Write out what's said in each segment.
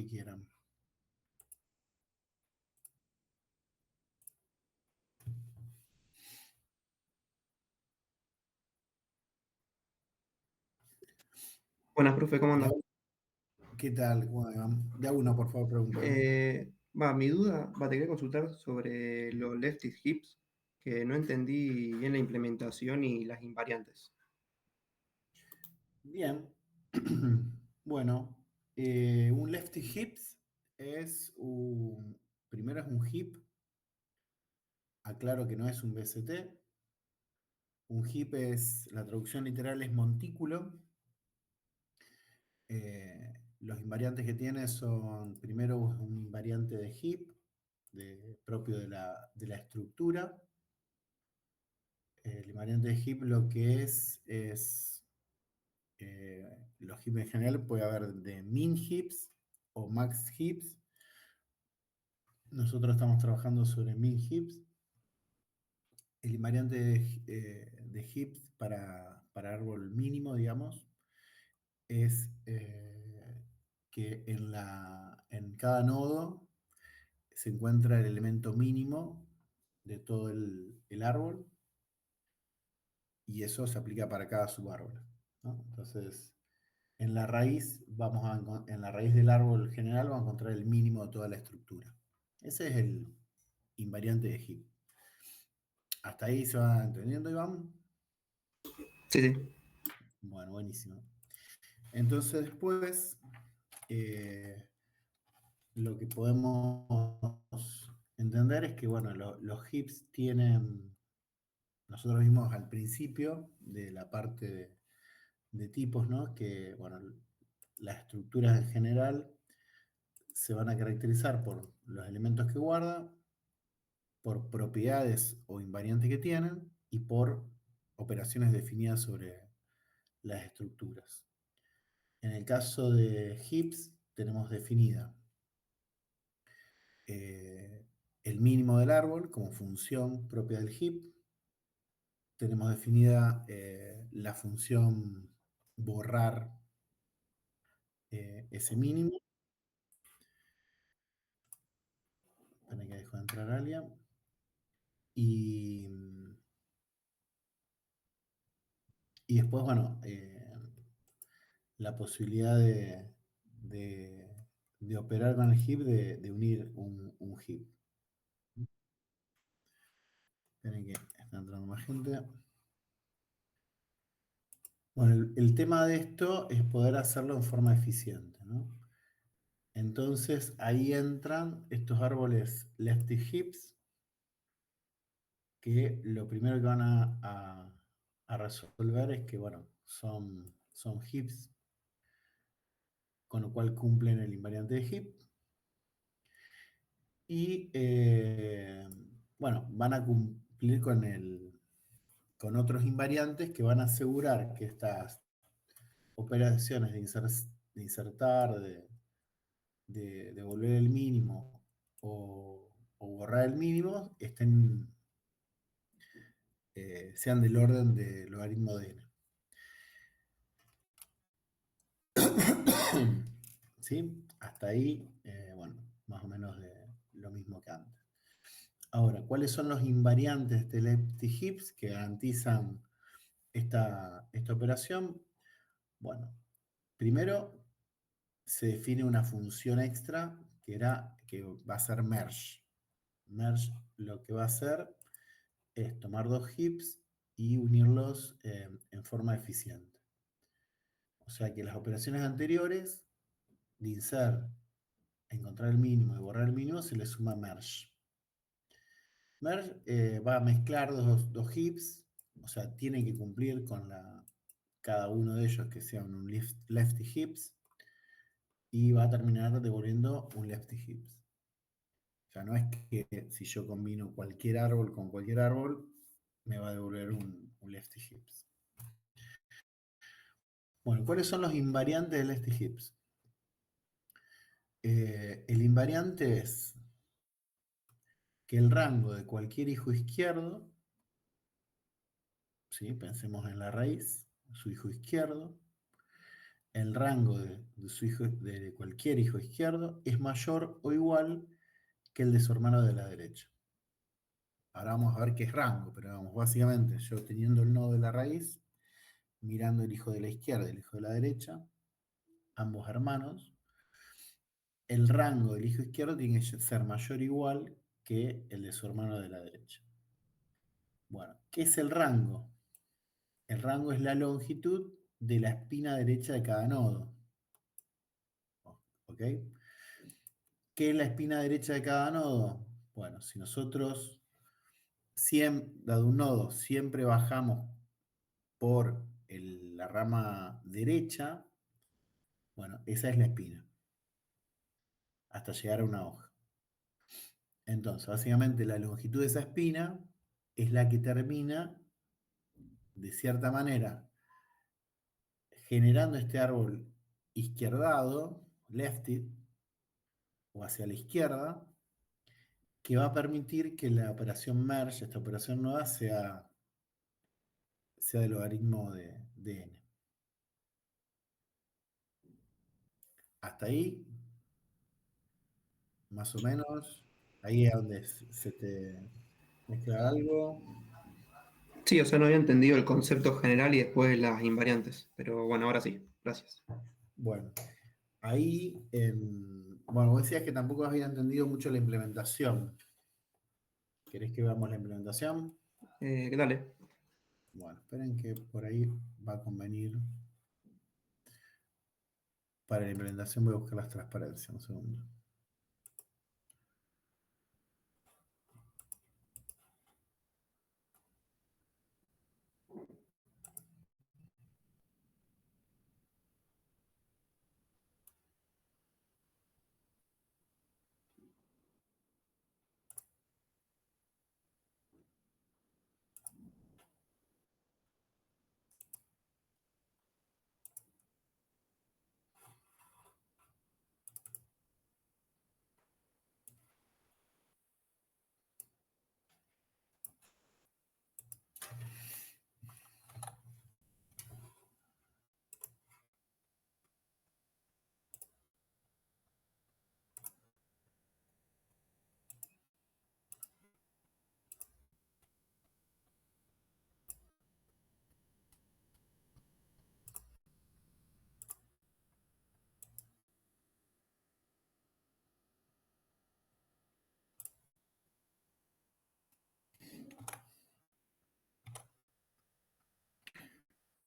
que quieran. Buenas, profe, ¿cómo anda? ¿Qué tal? Bueno, de a uno, por favor, pregúntame. Mi duda, te quería consultar sobre los lefty hips, que no entendí bien la implementación y las invariantes. Bien. Bueno, un lefty hips es primero es un hip, aclaro que no es un BCT. Un hip es, la traducción literal es montículo. Los invariantes que tiene son, primero un invariante de hip, propio de la estructura. El invariante de hip lo que es los hips en general puede haber de min hips o max hips. Nosotros estamos trabajando sobre min hips. El invariante de hips para árbol mínimo, digamos, es que en cada nodo se encuentra el elemento mínimo de todo el árbol y eso se aplica para cada subárbol, ¿no? Entonces, en la raíz del árbol general vamos a encontrar el mínimo de toda la estructura. Ese es el invariante de Heap. ¿Hasta ahí se va entendiendo, Iván? Sí, sí. Bueno, buenísimo. Entonces después, eh, lo que podemos entender es que, bueno, los hips tienen, nosotros vimos al principio de la parte de tipos, ¿no? Que, bueno, las estructuras en general se van a caracterizar por los elementos que guarda, por propiedades o invariantes que tienen y por operaciones definidas sobre las estructuras. En el caso de hips, tenemos definida el mínimo del árbol como función propia del heap. Tenemos definida la función borrar ese mínimo. Esperen que dejo de entrar Alia. Y, y después, bueno, la posibilidad de operar con el heap, de unir un heap. Esperen que está entrando más gente. Bueno, el tema de esto es poder hacerlo en forma eficiente, ¿no? Entonces ahí entran estos árboles lefty hips, que lo primero que van a resolver es que, bueno, son hips, con lo cual cumplen el invariante de hip. Y, bueno, van a cumplir con otros invariantes que van a asegurar que estas operaciones de insertar, de devolver el mínimo o borrar el mínimo sean del orden del logaritmo de n. ¿Sí? Hasta ahí, bueno, más o menos de lo mismo que antes. Ahora, ¿cuáles son los invariantes de lefty hips que garantizan esta operación? Bueno, primero se define una función extra que va a ser merge. Merge lo que va a hacer es tomar dos hips y unirlos en forma eficiente. O sea que las operaciones anteriores de insert, encontrar el mínimo y borrar el mínimo se le suma merge. Merge va a mezclar dos hips, o sea, tiene que cumplir con cada uno de ellos que sean un lefty hips y va a terminar devolviendo un lefty hips. O sea, no es que si yo combino cualquier árbol con cualquier árbol, me va a devolver un lefty hips. Bueno, ¿cuáles son los invariantes del lefty hips? El invariante es que el rango de cualquier hijo izquierdo, ¿sí? Pensemos en la raíz, su hijo izquierdo, el rango de su hijo, de cualquier hijo izquierdo es mayor o igual que el de su hermano de la derecha. Ahora vamos a ver qué es rango, pero vamos, básicamente yo teniendo el nodo de la raíz, mirando el hijo de la izquierda y el hijo de la derecha, ambos hermanos, el rango del hijo izquierdo tiene que ser mayor o igual que el de su hermano de la derecha. Bueno, ¿qué es el rango? El rango es la longitud de la espina derecha de cada nodo. ¿Ok? ¿Qué es la espina derecha de cada nodo? Bueno, si nosotros, dado un nodo, siempre bajamos por la rama derecha, bueno, esa es la espina, hasta llegar a una hoja. Entonces, básicamente la longitud de esa espina es la que termina, de cierta manera, generando este árbol izquierdado, lefted, o hacia la izquierda, que va a permitir que la operación merge, esta operación nueva, sea del logaritmo de n. Hasta ahí, más o menos, ahí es donde se te mezcla algo. Sí, o sea, no había entendido el concepto general y después las invariantes, pero bueno, ahora sí, gracias. Bueno, ahí, bueno, vos decías que tampoco había entendido mucho la implementación. ¿Querés que veamos la implementación? ¿Qué tal? Bueno, esperen que por ahí va a convenir. Para la implementación voy a buscar las transparencias, un segundo.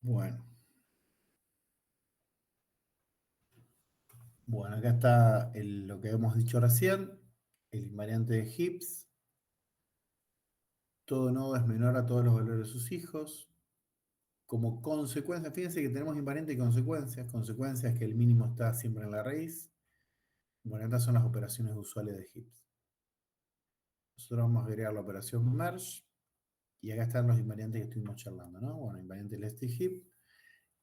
Bueno, bueno, acá está lo que hemos dicho recién, el invariante de Gibbs. Todo nodo es menor a todos los valores de sus hijos. Como consecuencia, fíjense que tenemos invariante y consecuencias. Consecuencias que el mínimo está siempre en la raíz. Bueno, estas son las operaciones usuales de Gibbs. Nosotros vamos a agregar la operación merge. Y acá están los invariantes que estuvimos charlando, ¿no? Bueno, invariante left y heap,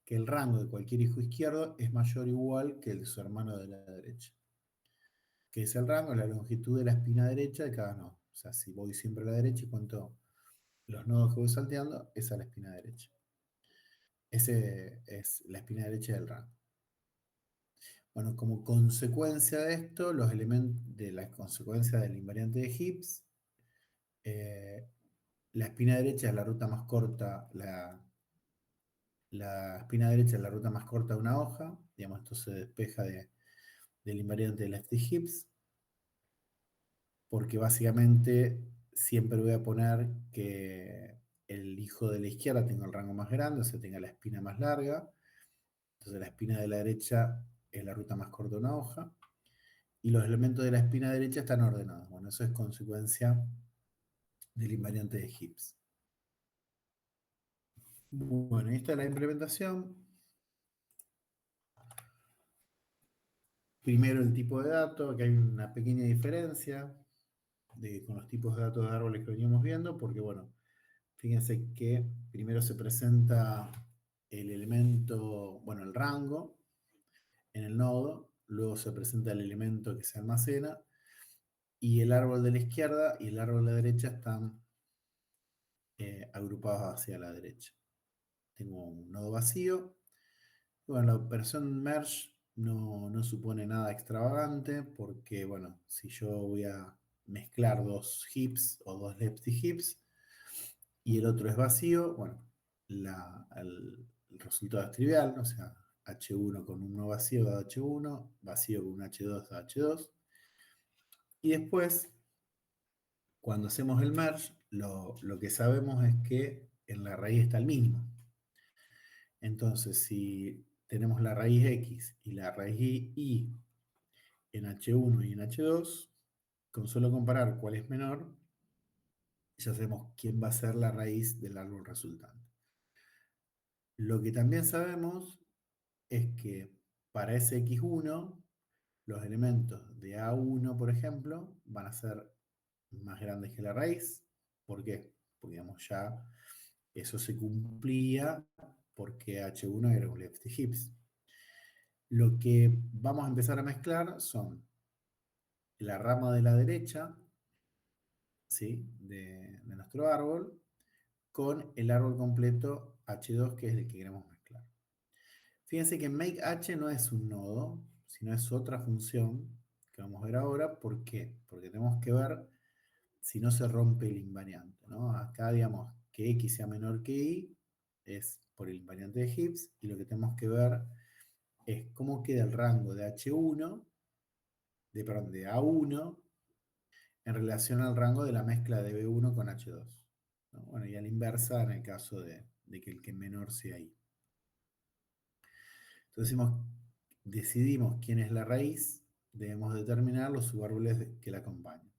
que el rango de cualquier hijo izquierdo es mayor o igual que el de su hermano de la derecha. ¿Qué es el rango? La longitud de la espina derecha de cada nodo. O sea, si voy siempre a la derecha y cuento los nodos que voy salteando, esa es la espina derecha. Ese es la espina derecha del rango. Bueno, como consecuencia de esto, los elementos de la consecuencia del invariante de Gibbs, eh, la espina derecha es la ruta más corta, la espina derecha es la ruta más corta de una hoja, digamos, esto se despeja del invariante de left Gibbs, porque básicamente siempre voy a poner que el hijo de la izquierda tenga el rango más grande, o sea, tenga la espina más larga, entonces la espina de la derecha es la ruta más corta de una hoja, y los elementos de la espina derecha están ordenados. Bueno, eso es consecuencia del invariante de Gibbs. Bueno, y esta es la implementación. Primero el tipo de dato, que hay una pequeña diferencia con los tipos de datos de árboles que veníamos viendo, porque bueno, fíjense que primero se presenta el elemento, bueno, el rango en el nodo, luego se presenta el elemento que se almacena, y el árbol de la izquierda y el árbol de la derecha están agrupados hacia la derecha. Tengo un nodo vacío, Bueno, la operación merge no supone nada extravagante porque, bueno, si yo voy a mezclar dos heaps o dos lefty heaps y el otro es vacío, bueno, el resultado es trivial, ¿no? O sea, H1 con un no vacío da H1, vacío con un H2 da H2. Y después, cuando hacemos el merge, lo que sabemos es que en la raíz está el mínimo. Entonces, si tenemos la raíz X y la raíz Y en H1 y en H2, con solo comparar cuál es menor, ya sabemos quién va a ser la raíz del árbol resultante. Lo que también sabemos es que para ese X1, los elementos de A1, por ejemplo, van a ser más grandes que la raíz. ¿Por qué? Porque digamos, ya eso se cumplía porque H1 era un lefty heaps. Lo que vamos a empezar a mezclar son la rama de la derecha, ¿sí? de nuestro árbol con el árbol completo H2, que es el que queremos mezclar. Fíjense que makeH no es un nodo, sino es otra función que vamos a ver ahora. ¿Por qué? Porque tenemos que ver si no se rompe el invariante, ¿no? Acá, digamos, que X sea menor que Y es por el invariante de Gibbs, y lo que tenemos que ver es cómo queda el rango de H1, perdón, de A1 en relación al rango de la mezcla de B1 con H2, ¿no? Bueno, y a la inversa en el caso de que el que menor sea I. Entonces decidimos quién es la raíz, debemos determinar los subárboles que la acompañan.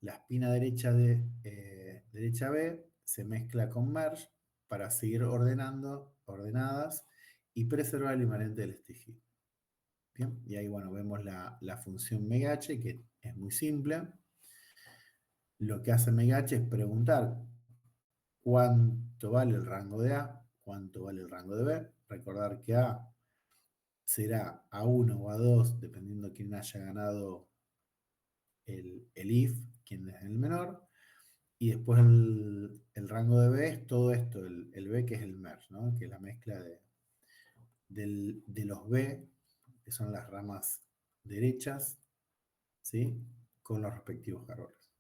La espina derecha de derecha B se mezcla con merge para seguir ordenadas y preservar el invariante del estigia. Bien, y ahí bueno, vemos la función megh, que es muy simple. Lo que hace megh es preguntar cuánto vale el rango de A, cuánto vale el rango de B. Recordar que A será A1 o A2, dependiendo de quién haya ganado el if, quién es el menor. Y después el rango de B es todo esto, el B que es el merge, ¿no? Que es la mezcla de los B, que son las ramas derechas, ¿sí? Con los respectivos árboles.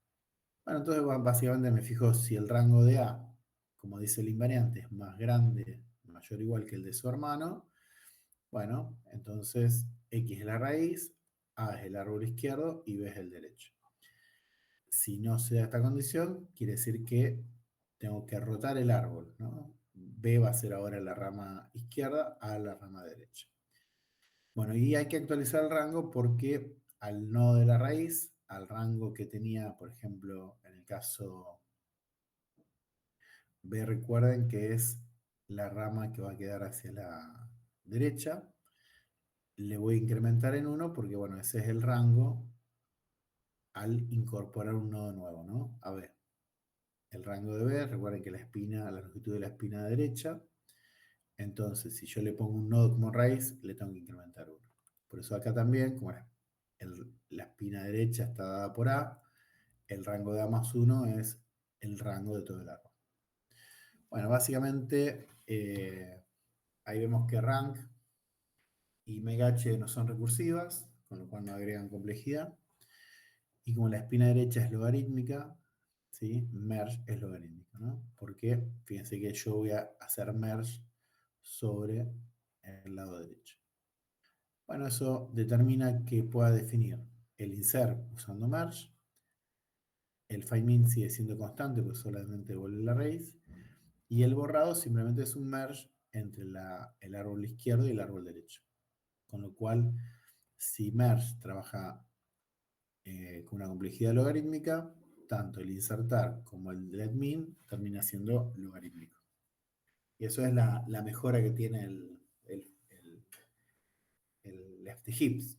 Bueno, entonces básicamente me fijo si el rango de A, como dice el invariante, es más grande, mayor o igual que el de su hermano. Bueno, entonces X es la raíz, A es el árbol izquierdo y B es el derecho. Si no se da esta condición, quiere decir que tengo que rotar el árbol, ¿no? B va a ser ahora la rama izquierda, A la rama derecha. Bueno, y hay que actualizar el rango porque al nodo de la raíz, al rango que tenía, por ejemplo, en el caso B, recuerden que es la rama que va a quedar hacia la derecha, le voy a incrementar en 1 porque, bueno, ese es el rango al incorporar un nodo nuevo, ¿no? A ver, el rango de B, recuerden que la longitud de la espina derecha, entonces si yo le pongo un nodo como raíz, le tengo que incrementar 1. Por eso acá también, como la espina derecha está dada por A, el rango de A más 1 es el rango de todo el árbol. Bueno, básicamente ahí vemos que rank y megh no son recursivas, con lo cual no agregan complejidad. Y como la espina derecha es logarítmica, ¿sí? Merge es logarítmico, ¿no? Porque fíjense que yo voy a hacer merge sobre el lado derecho. Bueno, eso determina que pueda definir el insert usando merge, el find_min sigue siendo constante porque solamente devuelve la raíz, y el borrado simplemente es un merge entre el árbol izquierdo y el árbol derecho. Con lo cual, si merge trabaja con una complejidad logarítmica, tanto el insertar como el let_min termina siendo logarítmico. Y eso es la mejora que tiene el left hips.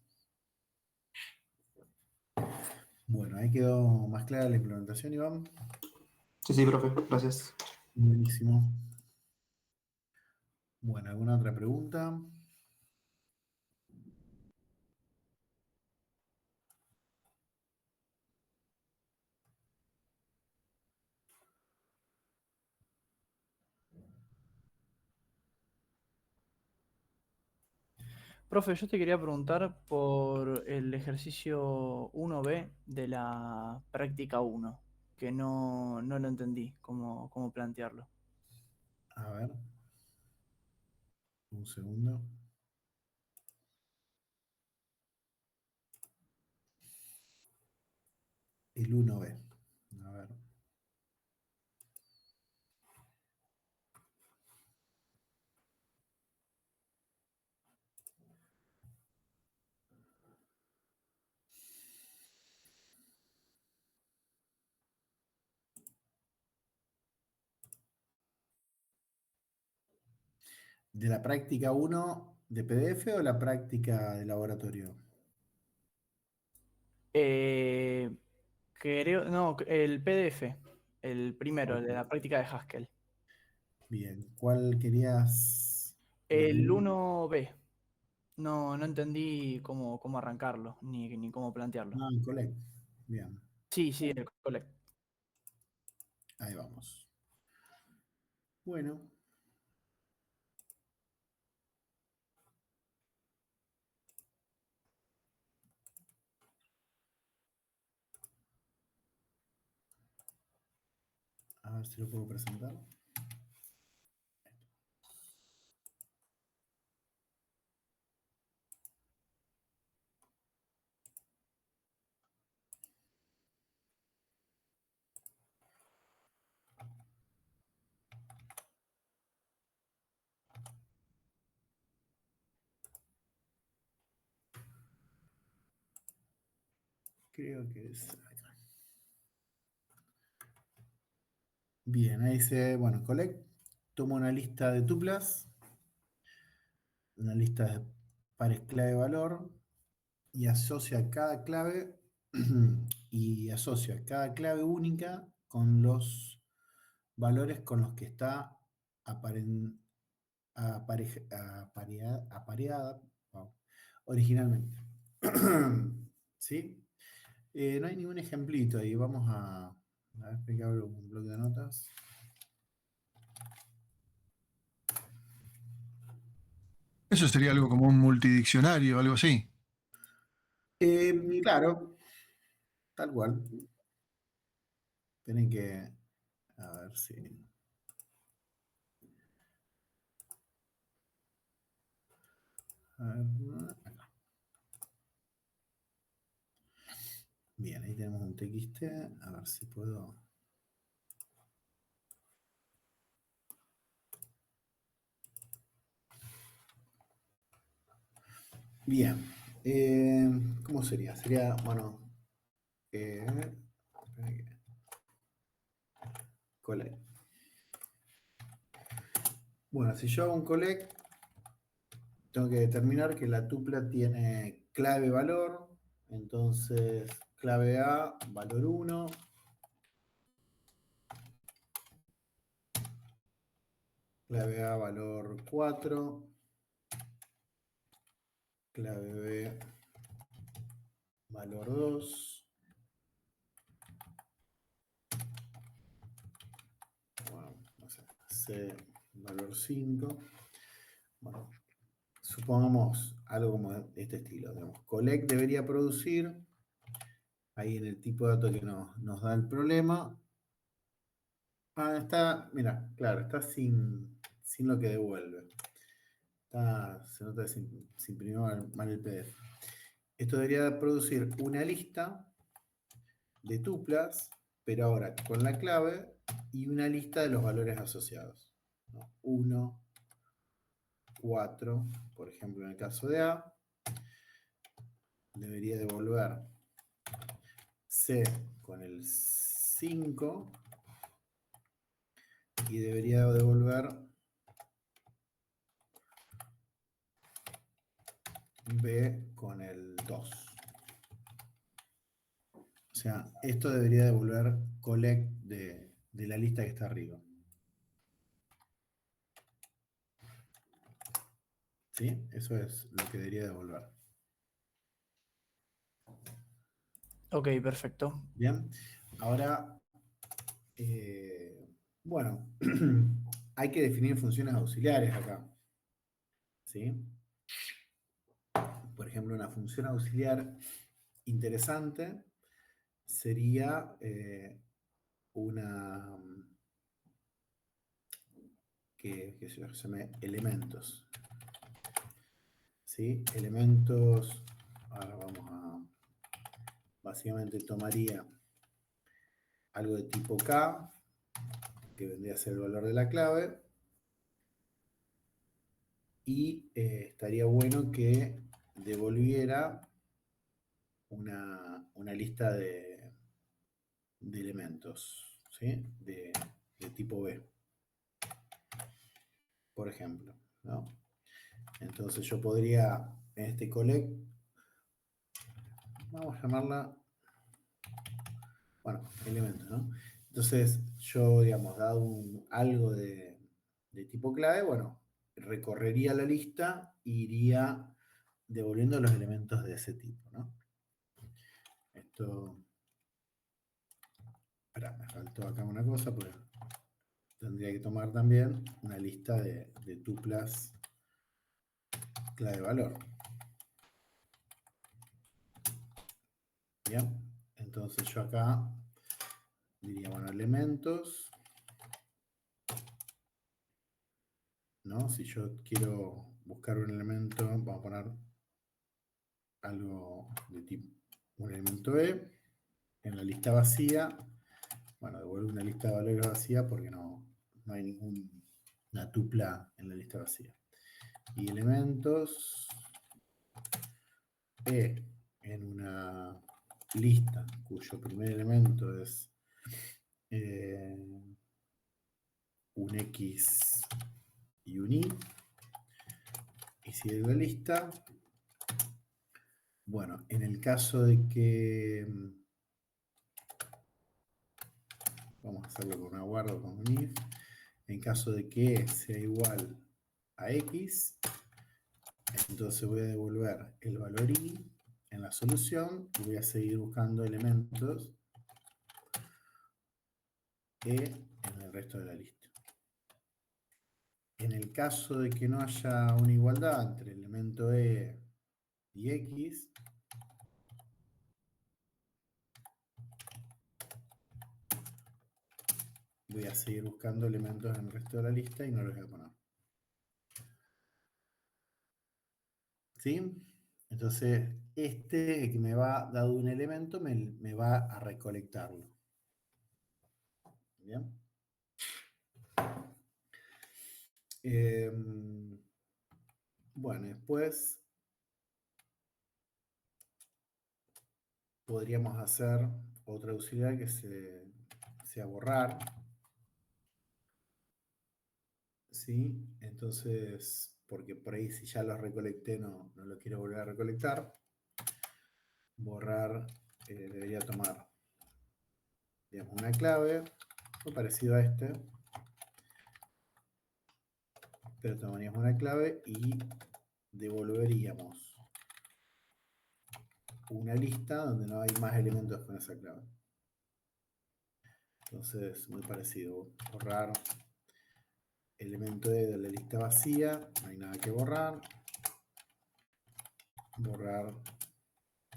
Bueno, ahí quedó más clara la implementación, Iván. Sí, sí, profe, gracias. Buenísimo. Bueno, ¿alguna otra pregunta? Profe, yo te quería preguntar por el ejercicio 1B de la práctica 1, que no lo entendí, cómo plantearlo. A ver, un segundo. El 1B. A ver. ¿De la práctica 1 de PDF o la práctica de laboratorio? Eh, no, el PDF, el primero, el Ok, de la práctica de Haskell. bien. ¿Cuál querías El definir? 1B, no entendí cómo arrancarlo, ni cómo plantearlo. Ah, collect. Bien, Sí, sí, el collect. ahí vamos. Bueno, a ver si lo puedo presentar. Creo que es acá. Bien, ahí dice, bueno, collect. Toma una lista de tuplas, una lista de pares clave valor y asocia cada clave y asocia cada clave única con los valores con los que está aparen- apareada, wow, originalmente. ¿Sí? No hay ningún ejemplito ahí. Vamos a ver que abro un bloc de notas. Eso sería algo como un multidiccionario, algo así. Claro, tal cual. Tienen que. A ver si. A ver, acá. Bien, ahí tenemos un TXT. A ver si puedo. Bien. ¿Cómo sería? Sería, bueno, espera que- collect. Bueno, si yo hago un collect, tengo que determinar que la tupla tiene clave valor. Entonces, clave A, valor 1. Clave A, valor 4. Clave B, valor 2. Bueno, no sé, C, valor 5. Bueno, supongamos algo como de este estilo. Digamos, collect debería producir, ahí en el tipo de dato que nos da el problema. Ah, está, mira, claro, está sin lo que devuelve. Se nota que se imprimió mal el PDF. Esto debería producir una lista de tuplas, pero ahora con la clave y una lista de los valores asociados. 1, 4, por ejemplo, en el caso de A, debería devolver C con el 5 y debería devolver B con el 2. O sea, esto debería devolver collect de la lista que está arriba. ¿Sí? Eso es lo que debería devolver. Ok, perfecto. Bien. Ahora, bueno, hay que definir funciones auxiliares acá. ¿Sí? ejemplo, una función auxiliar interesante sería una que se llame elementos. ¿Sí? Elementos, ahora vamos a, básicamente tomaría algo de tipo K, que vendría a ser el valor de la clave, y estaría bueno que devolviera una lista de elementos, ¿sí? de tipo B, por ejemplo, ¿no? Entonces yo podría, en este collect, vamos a llamarla, bueno, elementos, ¿no? Entonces yo, digamos, dado algo de tipo clave, bueno, recorrería la lista e iría devolviendo los elementos de ese tipo, ¿no? Esto, espera, me faltó acá una cosa, porque tendría que tomar también una lista de tuplas clave valor. Bien, entonces yo acá diría, bueno, elementos, ¿no? Si yo quiero buscar un elemento, vamos a poner algo de tipo, un elemento E, en la lista vacía, bueno, devuelvo una lista de valores vacía porque no hay ninguna tupla en la lista vacía. Y elementos E en una lista cuyo primer elemento es un X y un Y, y sigue la lista. Bueno, en el caso de que vamos a hacerlo con una guarda o con un if, en caso de que sea igual a X, entonces voy a devolver el valor Y en la solución y voy a seguir buscando elementos E en el resto de la lista. En el caso de que no haya una igualdad entre el elemento E y X, voy a seguir buscando elementos en el resto de la lista y no los voy a poner. ¿Sí? Entonces, el que me va dado un elemento, me va a recolectarlo. ¿Bien? Bueno, después podríamos hacer otra auxiliar que sea borrar. ¿Sí? Entonces, porque por ahí si ya los recolecté no lo quiero volver a recolectar. Borrar debería tomar, digamos, una clave, muy parecido a este, pero tomaríamos una clave y devolveríamos una lista donde no hay más elementos con esa clave. Entonces, muy parecido. Borrar elemento E de la lista vacía, no hay nada que borrar. Borrar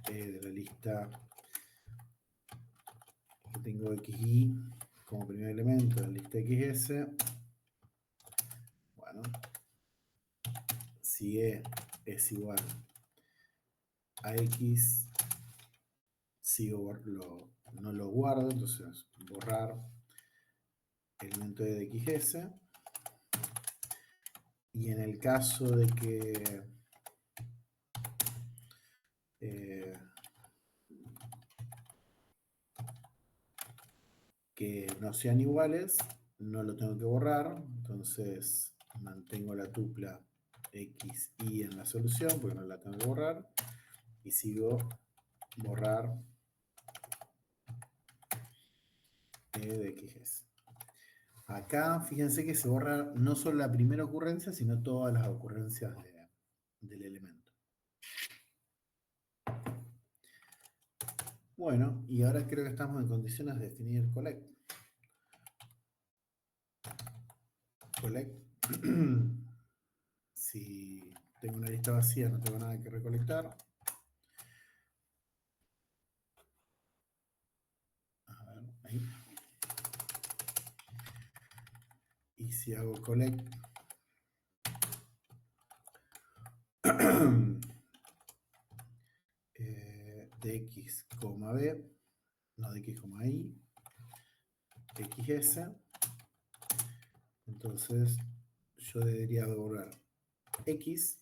E de la lista que tengo XY como primer elemento de la lista XS. Bueno, si E es igual a X, no lo guardo, entonces borrar elemento E de XS. Y en el caso de que no sean iguales, no lo tengo que borrar, entonces mantengo la tupla X, Y en la solución, porque no la tengo que borrar, y sigo borrar E de XS. Acá, fíjense que se borra no solo la primera ocurrencia, sino todas las ocurrencias del elemento. Bueno, y ahora creo que estamos en condiciones de definir collect. Collect. Si tengo una lista vacía, no tengo nada que recolectar. Ahí. Y si hago collect de x, b, no de x, y, xs, entonces yo debería devolver x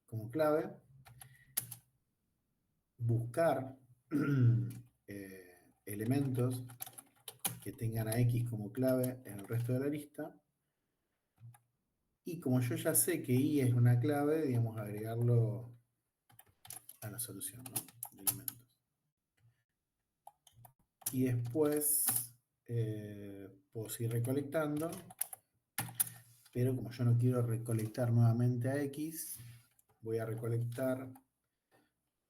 como clave, buscar elementos que tengan a x como clave en el resto de la lista, y como yo ya sé que y es una clave, digamos, agregarlo a la solución, ¿no? De elementos. Y después puedo seguir recolectando, pero como yo no quiero recolectar nuevamente a x, voy a recolectar,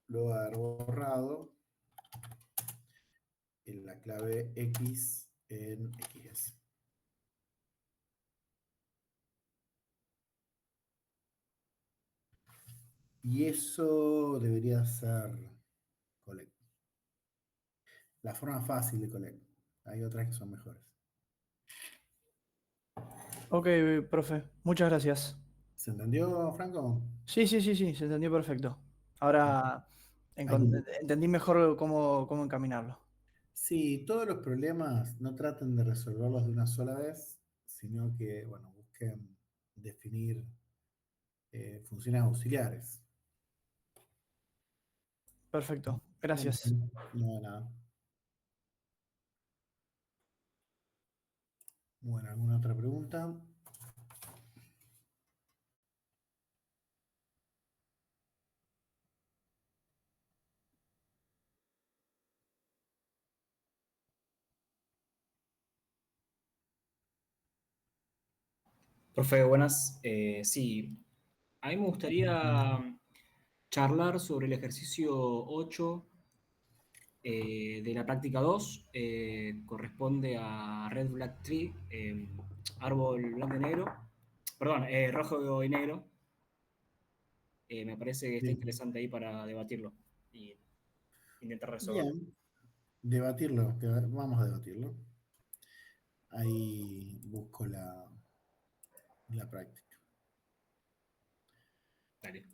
luego de haber borrado, en la clave x en xs. Y eso debería ser collect. La forma fácil de collect. Hay otras que son mejores. Ok, profe, muchas gracias. ¿Se entendió, Franco? Sí, sí, sí, sí, se entendió perfecto. Ahora Hay- entendí mejor cómo encaminarlo. Sí, todos los problemas no traten de resolverlos de una sola vez, sino que, bueno, busquen definir funciones auxiliares. Perfecto, gracias. No, de nada. Bueno, ¿alguna otra pregunta? Profe, buenas. Sí, a mí me gustaría charlar sobre el ejercicio 8 de la práctica 2. Corresponde a Red Black Tree, árbol blanco y negro. Perdón, rojo y negro. Me parece que está Sí. interesante ahí para debatirlo y intentar resolverlo. Bien, debatirlo, vamos a debatirlo. Ahí busco la práctica. Dale.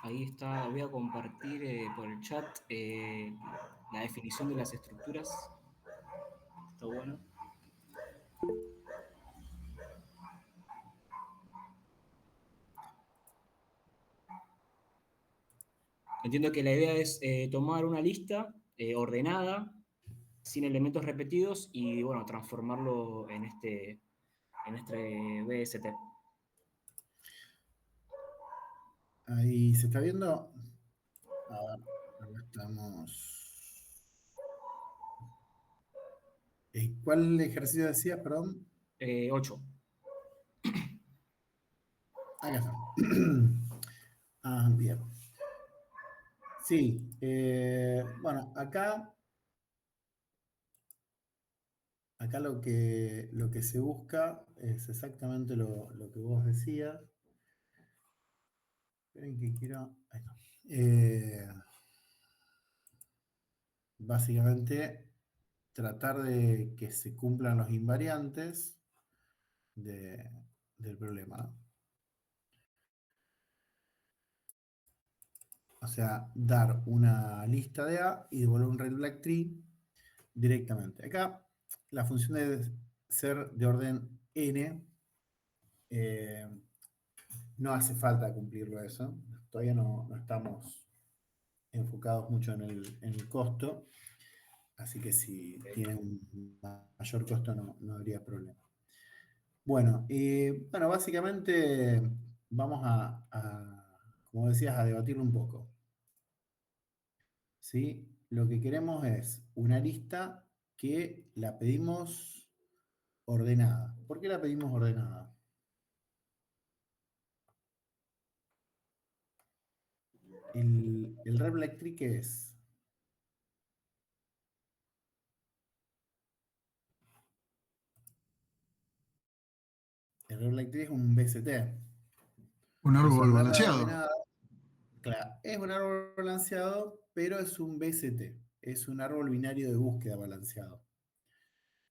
Ahí está, voy a compartir por el chat la definición de las estructuras. Está bueno. Entiendo que la idea es tomar una lista ordenada, sin elementos repetidos, y bueno, transformarlo en este BST. Ahí se está viendo. A ver, acá estamos. ¿Cuál ejercicio decías, perdón? 8. Acá está. Bien. Sí, bueno, acá lo que se busca es exactamente lo que vos decías. Esperen que quiero. Ahí está. Básicamente, tratar de que se cumplan los invariantes del problema, ¿no? O sea, dar una lista de A y devolver un red black tree directamente. Acá la función debe ser de orden n. No hace falta cumplirlo eso. Todavía no estamos enfocados mucho en el costo. Así que si tiene un mayor costo no habría problema. Bueno, básicamente vamos como decías, a debatirlo un poco. ¿Sí? Lo que queremos es una lista que la pedimos ordenada. ¿Por qué la pedimos ordenada? El Red Black Tree, ¿qué es? El Red Black Tree es un BCT. Un árbol Desordenada, balanceado. ordenada. Claro, es un árbol balanceado, pero es un BCT. Es un árbol binario de búsqueda balanceado.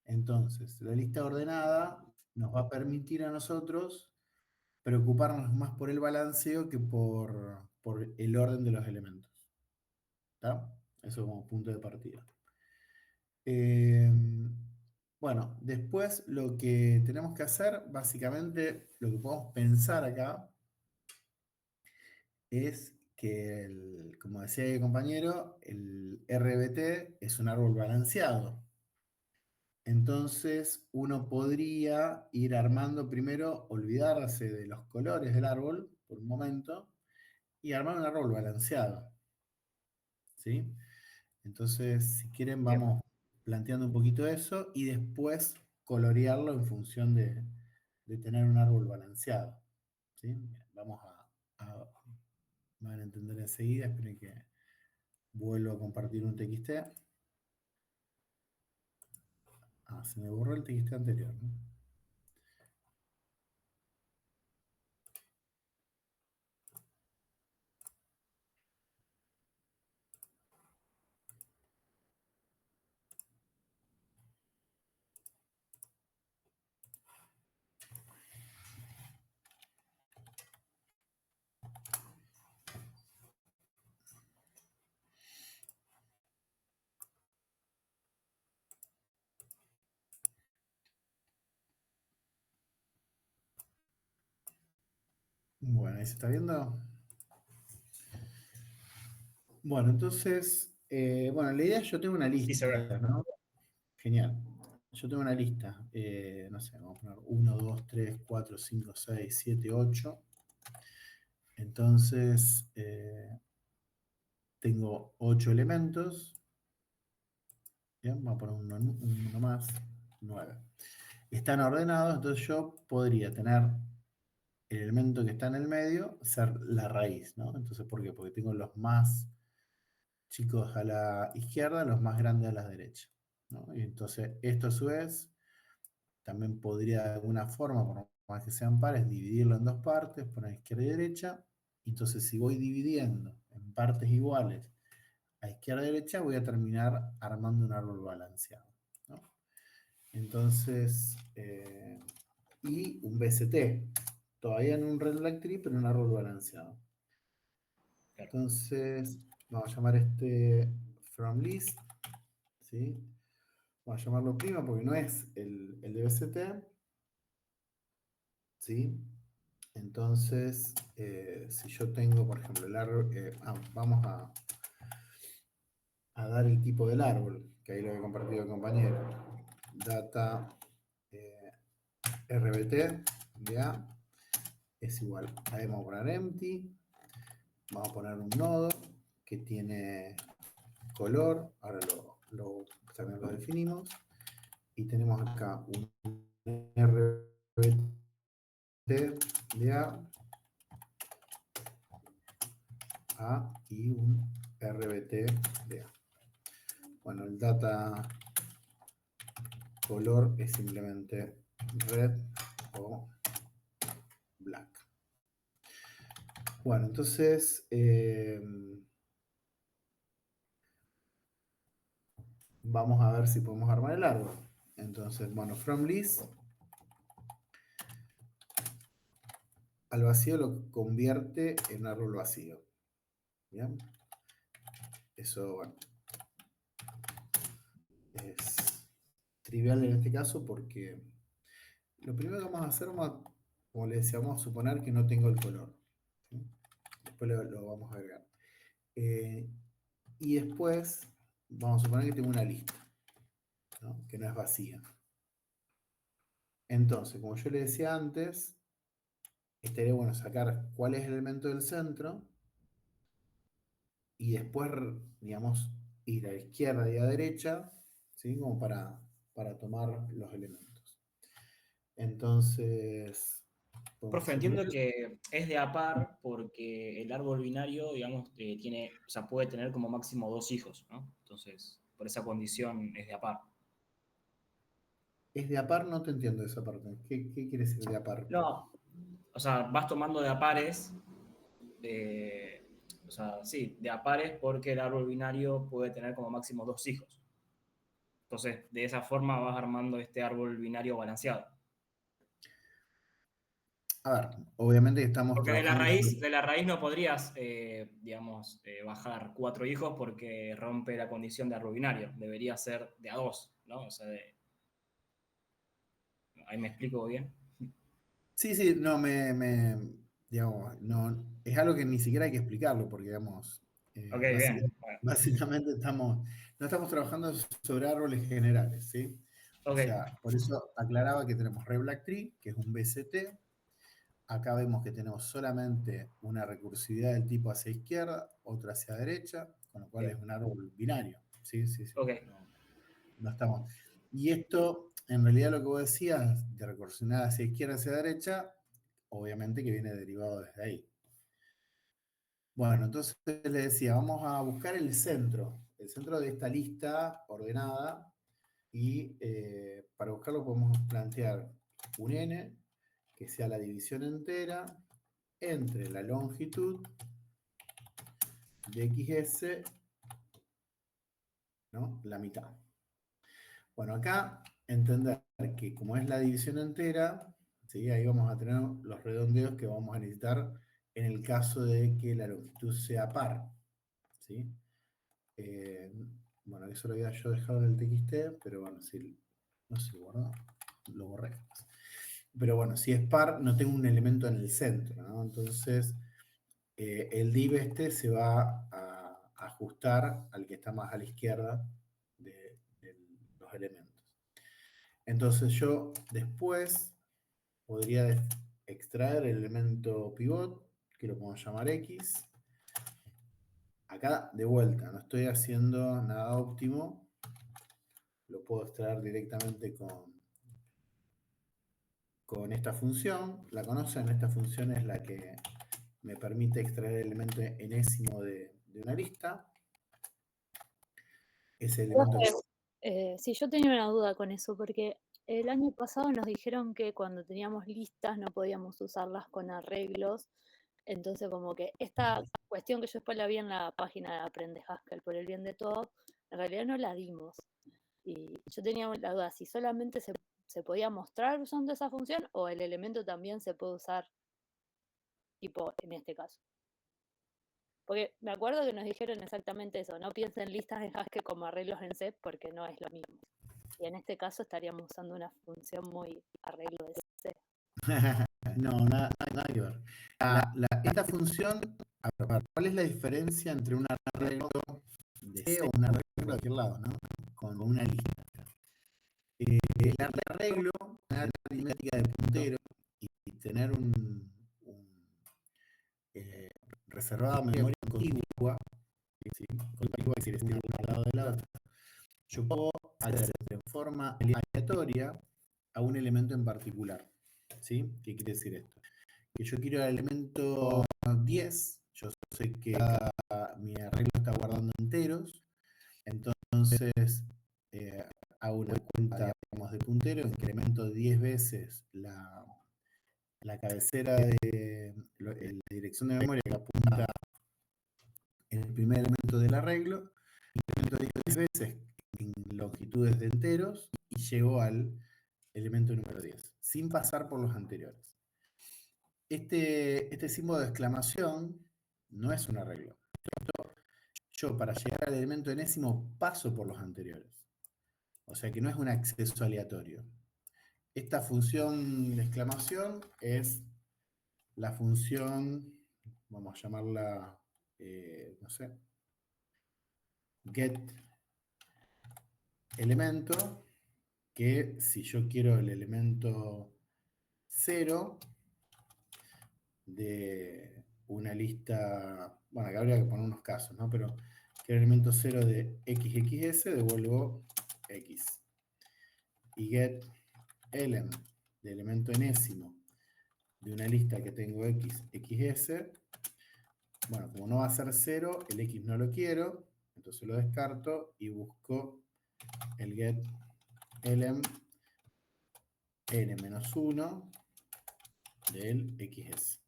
Entonces, la lista ordenada nos va a permitir a nosotros preocuparnos más por el balanceo que por el orden de los elementos. ¿Está? Eso como punto de partida. Eh, bueno, después lo que tenemos que hacer, básicamente, lo que podemos pensar acá, es que, como decía el compañero, el RBT es un árbol balanceado. Entonces, uno podría ir armando primero, olvidarse de los colores del árbol por un momento y armar un árbol balanceado. ¿Sí? Entonces, si quieren, Bien. vamos planteando un poquito eso y después colorearlo en función de tener un árbol balanceado. ¿Sí? Bien, vamos a van a entender enseguida. Esperen que vuelvo a compartir un TXT. Ah, se me borró el TXT anterior, ¿no? Bueno, ahí se está viendo. Bueno, entonces, bueno, la idea es yo tengo una Sí, se ve. lista, ¿no? Genial. Yo tengo una lista, no sé, vamos a poner 1, 2, 3, 4, 5, 6, 7, 8. Entonces, tengo 8 elementos. Bien, vamos a poner uno más, 9. Están ordenados, entonces yo podría tener el elemento que está en el medio ser la raíz, ¿no? Entonces, ¿por qué? Porque tengo los más chicos a la izquierda, los más grandes a la derecha, ¿no? Y entonces, esto a su vez también podría de alguna forma, por más que sean pares, dividirlo en dos partes, poner izquierda y derecha. Entonces, si voy dividiendo en partes iguales a izquierda y derecha, voy a terminar armando un árbol balanceado, ¿no? Entonces, y un BCT, todavía en un red lag tree, pero un árbol balanceado. Claro. Entonces, vamos a llamar este from list, ¿sí? Vamos a llamarlo prima porque no es el de BCT, ¿sí? Entonces, si yo tengo, por ejemplo, el árbol, vamos a dar el tipo del árbol, que ahí lo he compartido el compañero. Data RBT, ya, es igual. Ahí vamos a poner empty, vamos a poner un nodo que tiene color, ahora también lo definimos, y tenemos acá un RBT de A y un RBT de A. Bueno, el data color es simplemente red o black. Bueno, entonces vamos a ver si podemos armar el árbol. Entonces, bueno, from list al vacío lo convierte en árbol vacío. ¿Bien? Eso, bueno, es trivial en este caso porque lo primero que vamos a hacer, como les decía, vamos a suponer que no tengo el color, ¿sí? Después lo vamos a agregar. Y después vamos a suponer que tengo una lista, ¿no? Que no es vacía. Entonces, como yo le decía antes, estaría bueno sacar cuál es el elemento del centro y después, digamos, ir a la izquierda y a la derecha, ¿sí? Como para tomar los elementos. Entonces, podemos Profe, hacer entiendo que es de a par porque el árbol binario, digamos, tiene, o sea, puede tener como máximo 2 hijos, ¿no? Entonces, por esa condición es de a par. es de a par, no te entiendo esa parte. ¿Qué quiere decir de a par? No, o sea, vas tomando de a pares, o sea, sí, de a pares porque el árbol binario puede tener como máximo 2 hijos. Entonces, de esa forma vas armando este árbol binario balanceado. A ver, obviamente estamos Porque trabajando de la raíz no podrías, digamos, bajar 4 hijos porque rompe la condición de árbol binario. Debería ser de a 2, ¿no? O sea, ahí me explico bien. Sí, sí, no, digamos, no, es algo que ni siquiera hay que explicarlo, porque, digamos, Ok, bien. Bueno, básicamente no estamos trabajando sobre árboles generales, ¿sí? O ok, sea, por eso aclaraba que tenemos Reblack Tree, que es un BCT. Acá vemos que tenemos solamente una recursividad del tipo hacia izquierda, otra hacia derecha, con lo cual bien. es un árbol binario. Sí, sí, sí. Ok, No estamos. Y esto, en realidad, lo que vos decías de recursionar hacia izquierda, hacia derecha, obviamente que viene derivado desde ahí. Bueno, entonces le decía, vamos a buscar el centro de esta lista ordenada, y para buscarlo podemos plantear un n que sea la división entera entre la longitud de XS, ¿no? La mitad. Bueno, acá entender que como es la división entera, ¿sí? Ahí vamos a tener los redondeos que vamos a necesitar en el caso de que la longitud sea par, ¿sí? Bueno, eso lo había yo dejado en el TXT, pero bueno, si no se guardó, lo borré. Pero bueno, si es par, no tengo un elemento en el centro, ¿no? Entonces, el div este se va a ajustar al que está más a la izquierda de los elementos. Entonces yo después podría extraer el elemento pivot, que lo podemos llamar X. Acá, de vuelta, no estoy haciendo nada óptimo. Lo puedo extraer directamente con esta función. ¿La conocen? Esta función es la que me permite extraer el elemento enésimo de una lista. Ese elemento que... Sí, yo tenía una duda con eso, porque el año pasado nos dijeron que cuando teníamos listas no podíamos usarlas con arreglos. Entonces, como que esta cuestión que yo después la vi en la página de Aprende Haskell por el bien de todos, en realidad no la dimos. Y yo tenía la duda si solamente se podía mostrar usando esa función o el elemento también se puede usar, tipo en este caso. Porque me acuerdo que nos dijeron exactamente eso, no piensen listas en Haskell como arreglos en C porque no es lo mismo. Y en este caso estaríamos usando una función muy arreglo de C. No, nada que ver. Esta función, a ver, ¿cuál es la diferencia entre un arreglo de C o un arreglo de cualquier lado, ¿no? Con una lista. El arreglo, una aritmética de puntero y tener reservada memoria contigua, ¿sí? Contigua es decir, una al lado de la otra. Yo puedo acceder de forma aleatoria a un elemento en particular. ¿Sí? ¿Qué quiere decir esto? Que yo quiero el elemento 10, yo sé que mi arreglo está guardando enteros, entonces hago una cuenta, digamos, de puntero, incremento 10 veces la cabecera de la dirección de memoria que apunta en el primer elemento del arreglo, incremento 10 veces en longitudes de enteros y llego al elemento número 10, sin pasar por los anteriores. Este símbolo de exclamación no es un arreglo. Yo, para llegar al elemento enésimo, paso por los anteriores. O sea que no es un acceso aleatorio. Esta función de exclamación es la función, vamos a llamarla, no sé, get elemento, que si yo quiero el elemento 0 de una lista, bueno, acá habría que poner unos casos, ¿no? Pero que el elemento 0 de XXS devuelvo X. Y get element de elemento enésimo de una lista que tengo XXS, bueno, como no va a ser 0, el X no lo quiero, entonces lo descarto y busco el get element n-1 del XS.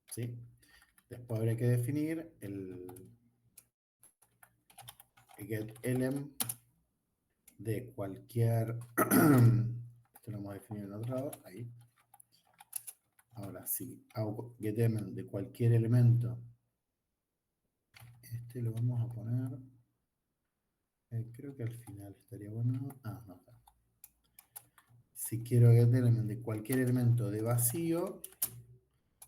¿Sí? Después habría que definir el getElem de cualquier... Esto lo hemos definido en otro lado, ahí. Ahora sí, hago getElem de cualquier elemento. Este lo vamos a poner... creo que al final estaría bueno. Ah, no está. Si quiero getElem de cualquier elemento de vacío,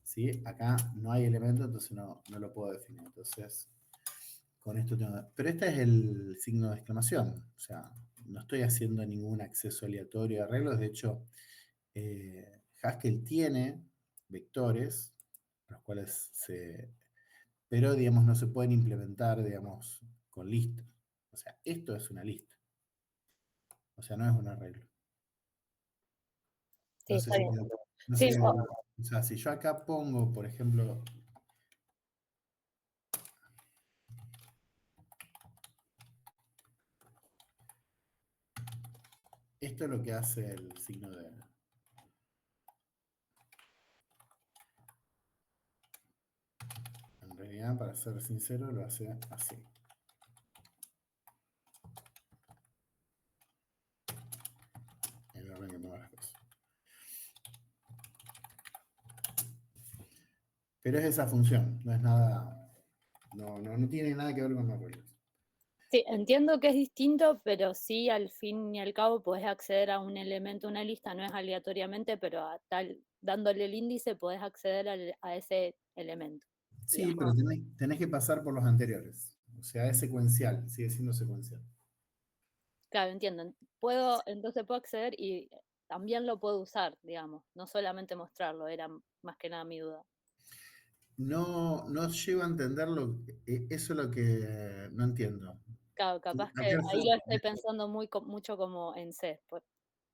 ¿sí? Acá no hay elemento, entonces no lo puedo definir. Entonces, con esto tengo... Pero este es el signo de exclamación. O sea, no estoy haciendo ningún acceso aleatorio de arreglos. De hecho, Haskell tiene vectores, los cuales pero, digamos, no se pueden implementar, digamos, con listas. O sea, esto es una lista. O sea, no es un arreglo. Sí, No sé está si bien. no Sí, sé o sea, si yo acá pongo, por ejemplo, esto es lo que hace el signo de... En realidad, para ser sincero, lo hace así. El orden que toma las cosas. Pero es esa función, no es nada... No tiene nada que ver con los arreglos. sí, entiendo que es distinto, pero sí, al fin y al cabo, podés acceder a un elemento, una lista, no es aleatoriamente, pero dándole el índice podés acceder a ese elemento. Sí, Digamos. pero tenés que pasar por los anteriores. O sea, es secuencial, sigue siendo secuencial. Claro, entiendo. Entonces puedo acceder y también lo puedo usar, digamos, no solamente mostrarlo, era más que nada mi duda. No llego a entender eso es lo que no entiendo. Claro, capaz que Acá ahí lo estoy pensando mucho como en C.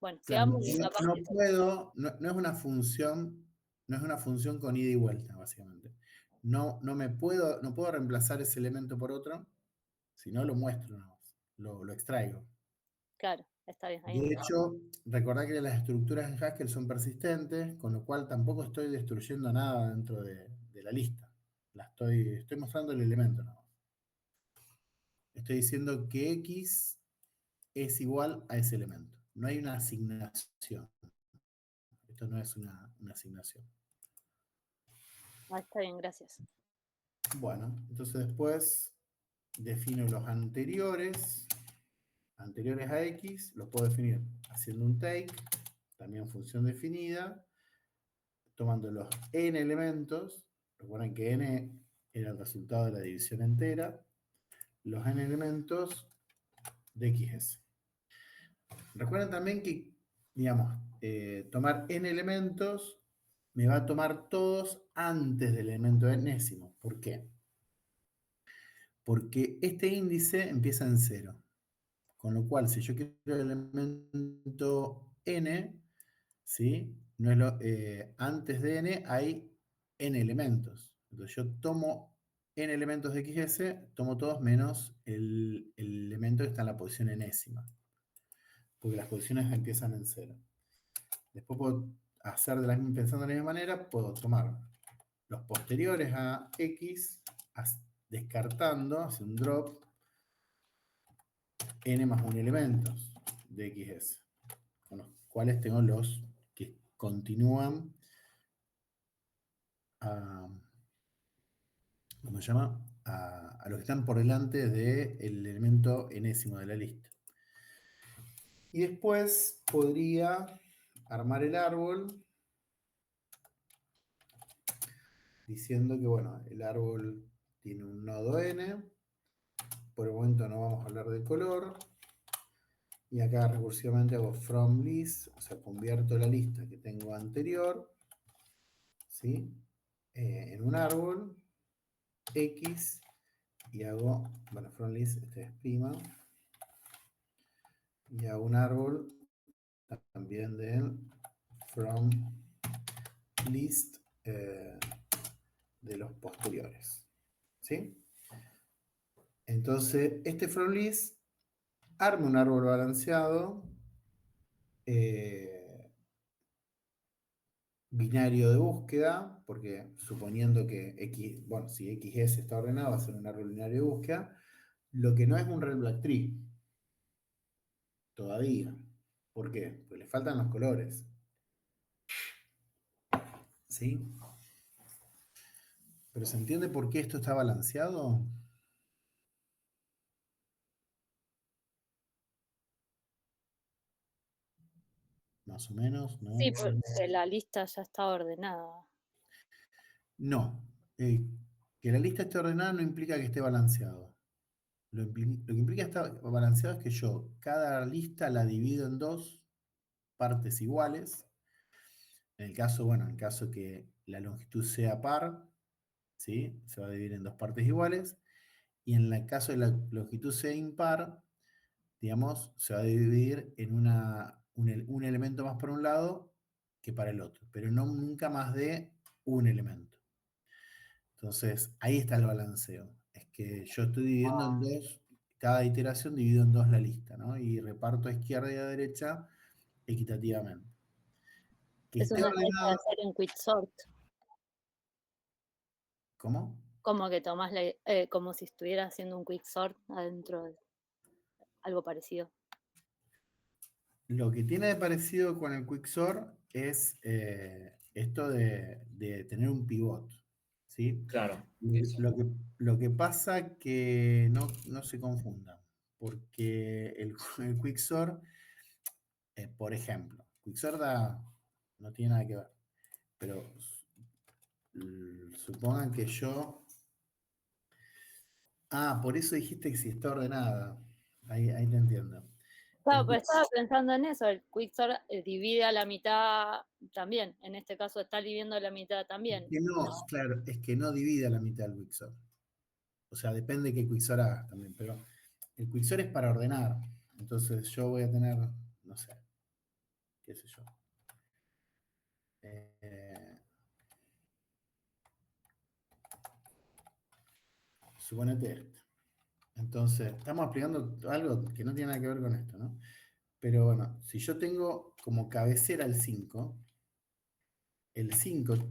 Bueno, claro, sigamos y capaz no que... puedo, no es una función, no es una función con ida y vuelta, básicamente. No puedo reemplazar ese elemento por otro, si no lo muestro, lo extraigo. Claro, está bien, ahí De entiendo. hecho, recordad que las estructuras en Haskell son persistentes, con lo cual tampoco estoy destruyendo nada dentro de la lista. Estoy mostrando el elemento, ¿no? Estoy diciendo que X es igual a ese elemento. No hay una asignación. Esto no es una asignación. Ah, está bien, gracias. Bueno, entonces después defino los anteriores a X, los puedo definir haciendo un take, también función definida, tomando los n elementos. Recuerden que n era el resultado de la división entera, los n elementos de XS. Recuerden también que, digamos, tomar n elementos me va a tomar todos antes del elemento enésimo. ¿Por qué? Porque este índice empieza en 0. Con lo cual, si yo quiero el elemento n, ¿sí? No es antes de n hay n elementos. Entonces yo tomo n elementos de XS, tomo todos menos el elemento que está en la posición enésima. Porque las posiciones empiezan en 0. Después puedo hacer pensando de la misma manera, puedo tomar los posteriores a X, descartando, hacer un drop, n más 1 elementos de XS, con los cuales tengo los que continúan a, ¿cómo se llama? A los que están por delante del elemento enésimo de la lista. Y después podría armar el árbol diciendo que, bueno, el árbol tiene un nodo n, por el momento no vamos a hablar de color, y acá recursivamente hago from list, o sea, convierto la lista que tengo anterior, ¿sí? En un árbol, X, y hago, bueno, from list, este es prima, y hago un árbol también de from list de los posteriores, ¿sí? Entonces, este from list arma un árbol balanceado binario de búsqueda, porque suponiendo que X, bueno, si XS está ordenado, va a ser un árbol binario de búsqueda. Lo que no es un red black tree, todavía. ¿Por qué? Porque le faltan los colores. ¿Sí? ¿Pero se entiende por qué esto está balanceado? Más o menos, ¿no? Sí, porque la lista ya está ordenada. No. Que la lista esté ordenada no implica que esté balanceado. Lo que implica estar balanceado es que yo cada lista la divido en dos partes iguales. En el caso, bueno, en el caso que la longitud sea par, ¿sí? Se va a dividir en dos partes iguales. Y en el caso de la longitud sea impar, digamos, se va a dividir en un elemento más para un lado que para el otro, pero no nunca más de un elemento. Entonces, ahí está el balanceo. Es que yo estoy dividiendo en dos, cada iteración divido en dos la lista, ¿no? Y reparto a izquierda y a derecha equitativamente. Que Es esté una manera de ordenado. hacer un quicksort, ¿Cómo? como que tomás como si estuviera haciendo un quicksort adentro de algo parecido. Lo que tiene de parecido con el Quicksort es esto de tener un pivot, ¿sí? Claro, Lo, eso. lo que pasa que no se confundan, porque el Quicksort, por ejemplo, Quicksort no tiene nada que ver, pero supongan que yo... Ah, por eso dijiste que si está ordenada. Ahí te entiendo. Claro, El pues estaba pensando en eso, el quicksort divide a la mitad también, en este caso está dividiendo a la mitad también. que no, claro, es que no divide a la mitad el Quicksort. O sea, depende de qué Quicksort hagas también, pero el Quicksort es para ordenar. Entonces yo voy a tener, no sé, qué sé yo. Suponete este. Entonces, estamos explicando algo que no tiene nada que ver con esto, ¿no? Pero bueno, si yo tengo como cabecera el 5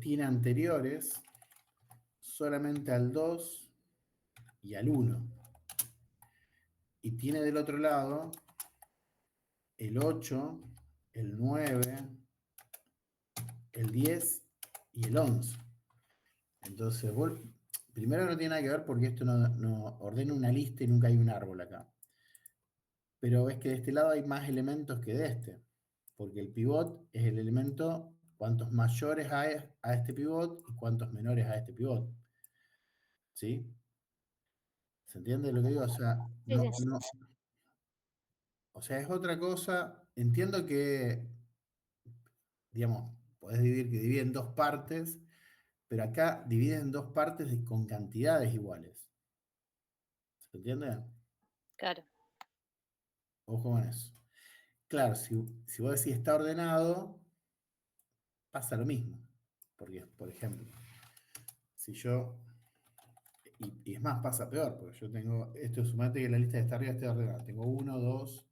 tiene anteriores solamente al 2 y al 1. Y tiene del otro lado el 8, el 9, el 10 y el 11. Entonces, primero no tiene nada que ver porque esto no ordena una lista y nunca hay un árbol acá. Pero ves que de este lado hay más elementos que de este. Porque el pivot es el elemento cuantos mayores a este pivot y cuantos menores a este pivot. ¿Sí? ¿Se entiende lo que digo? O sea, Sí, sí. o sea, es otra cosa. Entiendo que, digamos, podés dividir que divide en dos partes, pero acá divide en dos partes con cantidades iguales. ¿Se entiende? Claro. Ojo con eso. Claro, si vos decís está ordenado, pasa lo mismo. Porque, por ejemplo, si yo. Y es más, pasa peor, porque yo tengo. Esto sumate que la lista de esta arriba esté ordenada. Tengo 1, 2,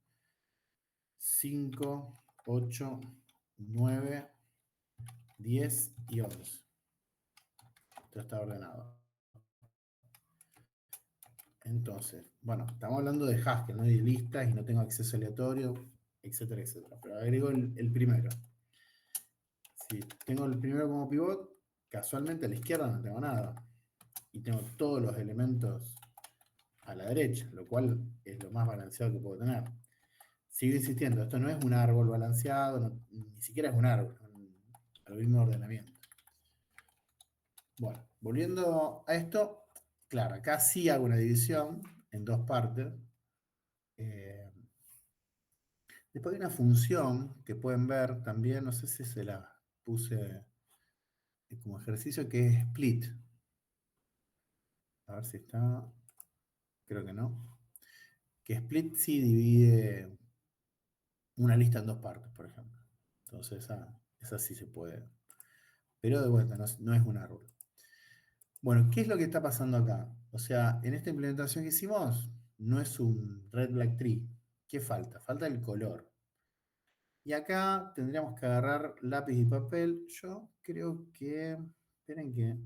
5, 8, 9, 10 y 11. Esto está ordenado. Entonces, bueno, estamos hablando de Haskell, no de listas y no tengo acceso aleatorio, etcétera, etcétera. Pero agrego el primero. Si tengo el primero como pivot, casualmente a la izquierda no tengo nada. Y tengo todos los elementos a la derecha, lo cual es lo más balanceado que puedo tener. Sigo insistiendo, esto no es un árbol balanceado, ni siquiera es un árbol, es un algoritmo de ordenamiento. Bueno, volviendo a esto, claro, acá sí hago una división en dos partes. Después hay una función que pueden ver también, no sé si se la puse como ejercicio, que es split. A ver si está, creo que no. Que split sí divide una lista en dos partes, por ejemplo. Entonces esa sí se puede. Pero de vuelta, no es un árbol. Bueno, ¿qué es lo que está pasando acá? O sea, en esta implementación que hicimos, no es un red black tree. ¿Qué falta? Falta el color. Y acá tendríamos que agarrar lápiz y papel. Yo creo que, esperen que,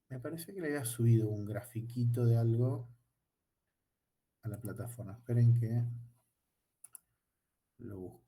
me parece que le había subido un grafiquito de algo a la plataforma. Esperen que lo busco.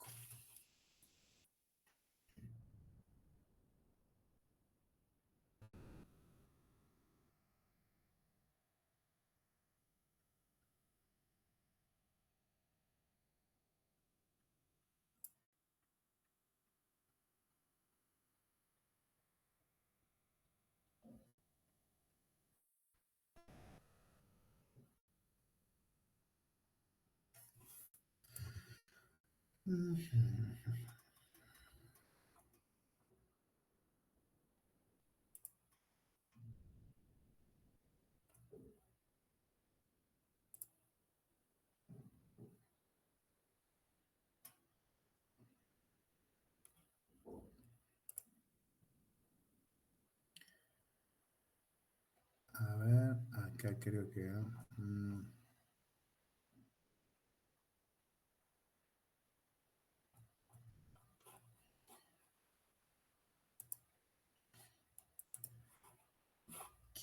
A ver, acá creo que...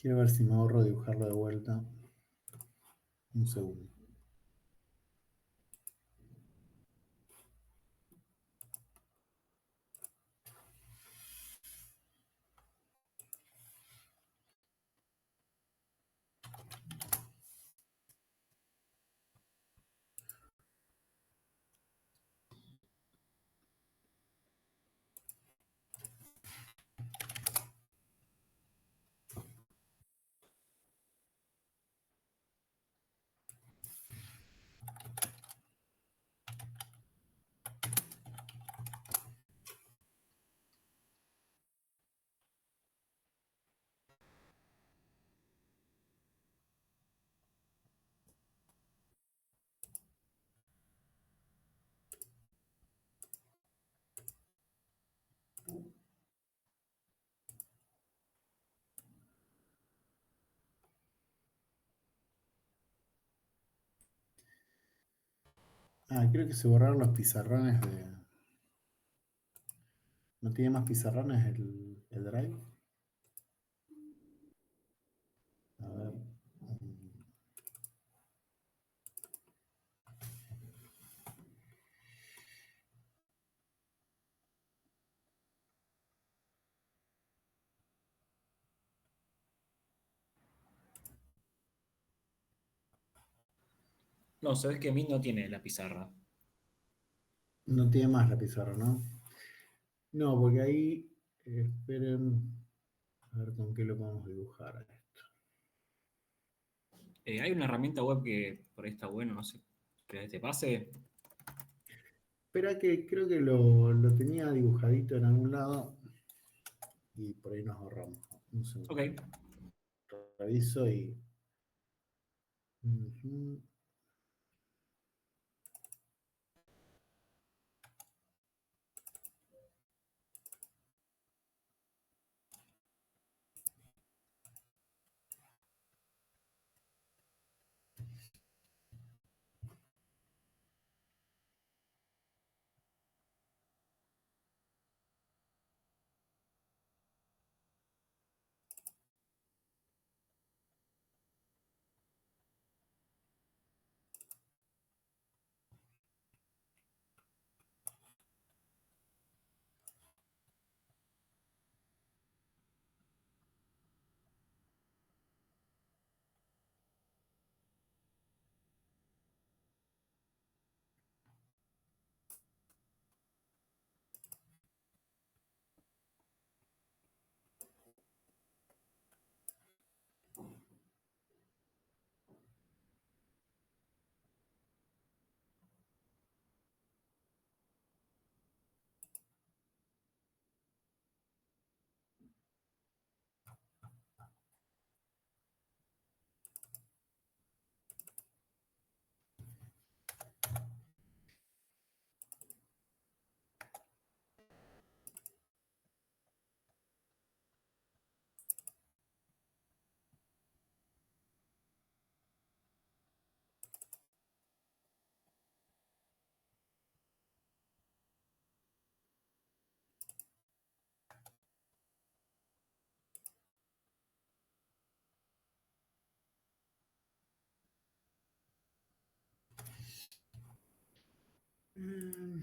quiero ver si me ahorro dibujarlo de vuelta. Un segundo. Creo que se borraron los pizarrones de... ¿No tiene más pizarrones el Drive? A ver. No, sabes que Meet no tiene la pizarra. No tiene más la pizarra, ¿no? No, porque ahí, esperen, a ver con qué lo podemos dibujar a esto. Hay una herramienta web que por ahí está bueno, no sé, que te pase. Espera que creo que lo tenía dibujadito en algún lado y por ahí nos ahorramos. Un segundo. Ok. Reviso y... Ujú. Mm,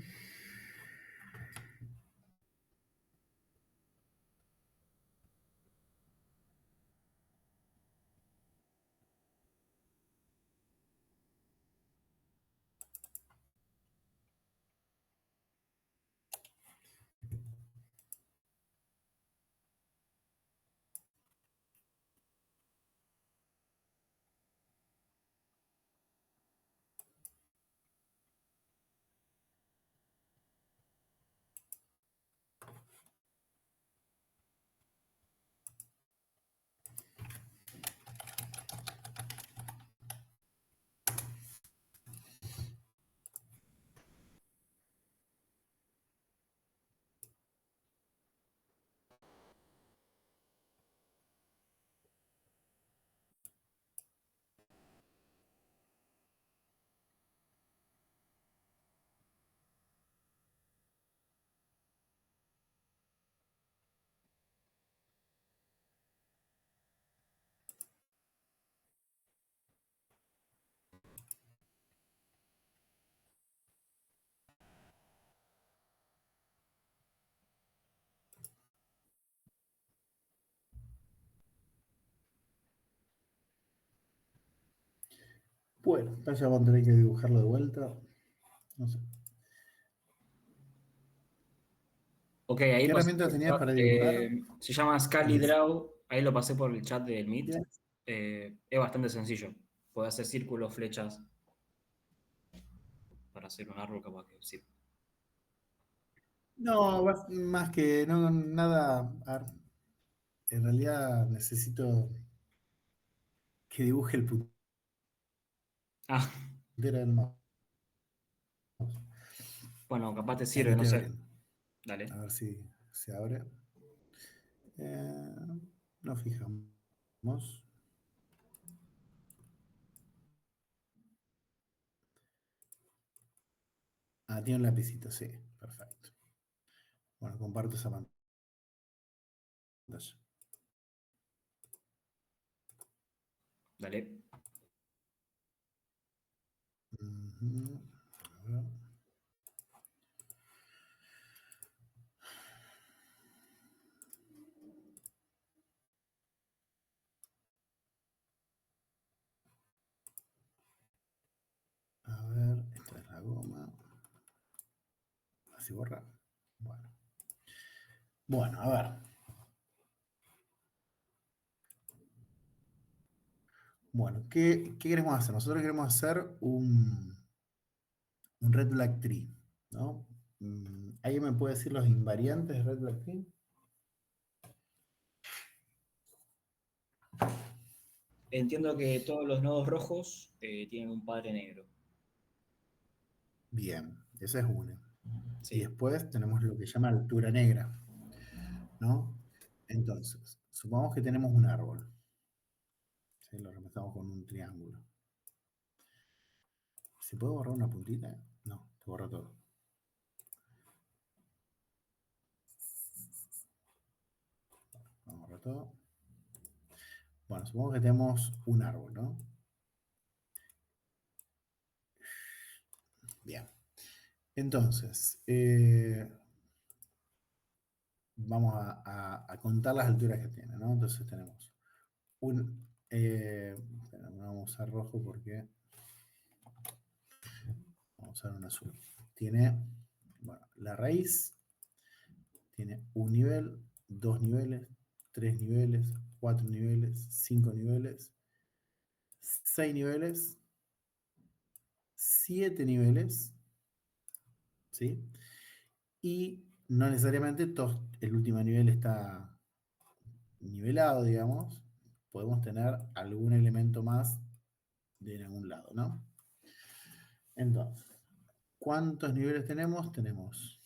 Bueno, ya vamos a tener que dibujarlo de vuelta. No sé. Ok, ahí ¿Qué pasé herramientas por el tenías chat. para dibujar? Se llama Scally Yes. Draw. Ahí lo pasé por el chat del Meet. Yes. Es bastante sencillo. Puedes hacer círculos, flechas para hacer un árbol capaz que sí. No, más que no, nada. A ver, en realidad necesito que dibuje el Ah, puntero del mouse. bueno, capaz te Ahí sirve, lo no estoy sé. abriendo. Dale. A ver si se abre. Nos fijamos. Ah, tiene un lapicito, sí. Perfecto. Bueno, comparto esa pantalla. Dale. Ujú. A ver. A ver, esta es la goma. Así borra. Bueno. Bueno, a ver. Bueno, ¿qué queremos hacer? Nosotros queremos hacer un Red Black Tree, ¿no? ¿Alguien me puede decir los invariantes de Red Black Tree? Entiendo que todos los nodos rojos tienen un padre negro. Bien, esa es una. Y Sí. después tenemos lo que llama altura negra, ¿no? Entonces, supongamos que tenemos un árbol. ¿Sí? Lo representamos con un triángulo. ¿Se puede borrar una puntita? No, te borra todo. Vamos a borrar todo. Bueno, supongamos que tenemos un árbol, ¿no? Bien. Entonces, vamos a contar las alturas que tiene, ¿no? Entonces tenemos espera, vamos a usar rojo porque vamos a usar un azul. Tiene, bueno, la raíz tiene un nivel, dos niveles, tres niveles, cuatro niveles, cinco niveles, seis niveles, siete niveles, ¿sí? Y no necesariamente el último nivel está nivelado, digamos. Podemos tener algún elemento más de algún lado, ¿no? Entonces, ¿cuántos niveles tenemos? Tenemos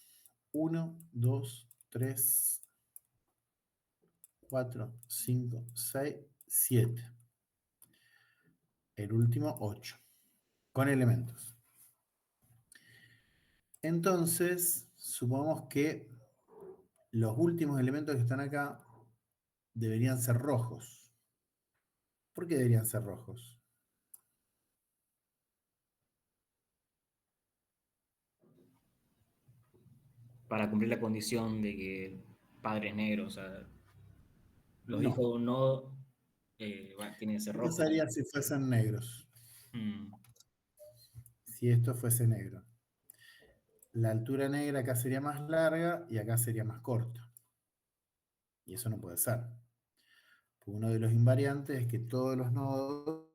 1, 2, 3, 4, 5, 6, 7. El último, 8. Con elementos. Entonces, supongamos que los últimos elementos que están acá deberían ser rojos. ¿Por qué deberían ser rojos? para cumplir la condición de que el padre es negro. O sea, los hijos de No. un nodo tienen que ser ¿Qué rojos. pasaría si fuesen negros? Mm. Si esto fuese negro. La altura negra acá sería más larga y acá sería más corta. Y eso no puede ser. Uno de los invariantes es que todos los nodos,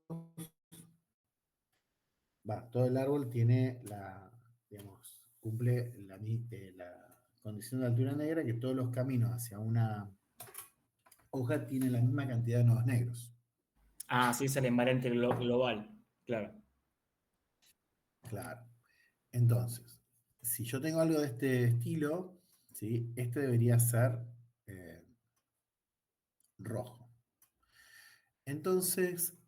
todo el árbol tiene digamos, cumple la condición de altura negra, que todos los caminos hacia una hoja tienen la misma cantidad de nodos negros. Ah, sí, es el invariante global. Claro. Claro. Entonces, si yo tengo algo de este estilo, ¿sí? Este debería ser eh, rojo. Entonces,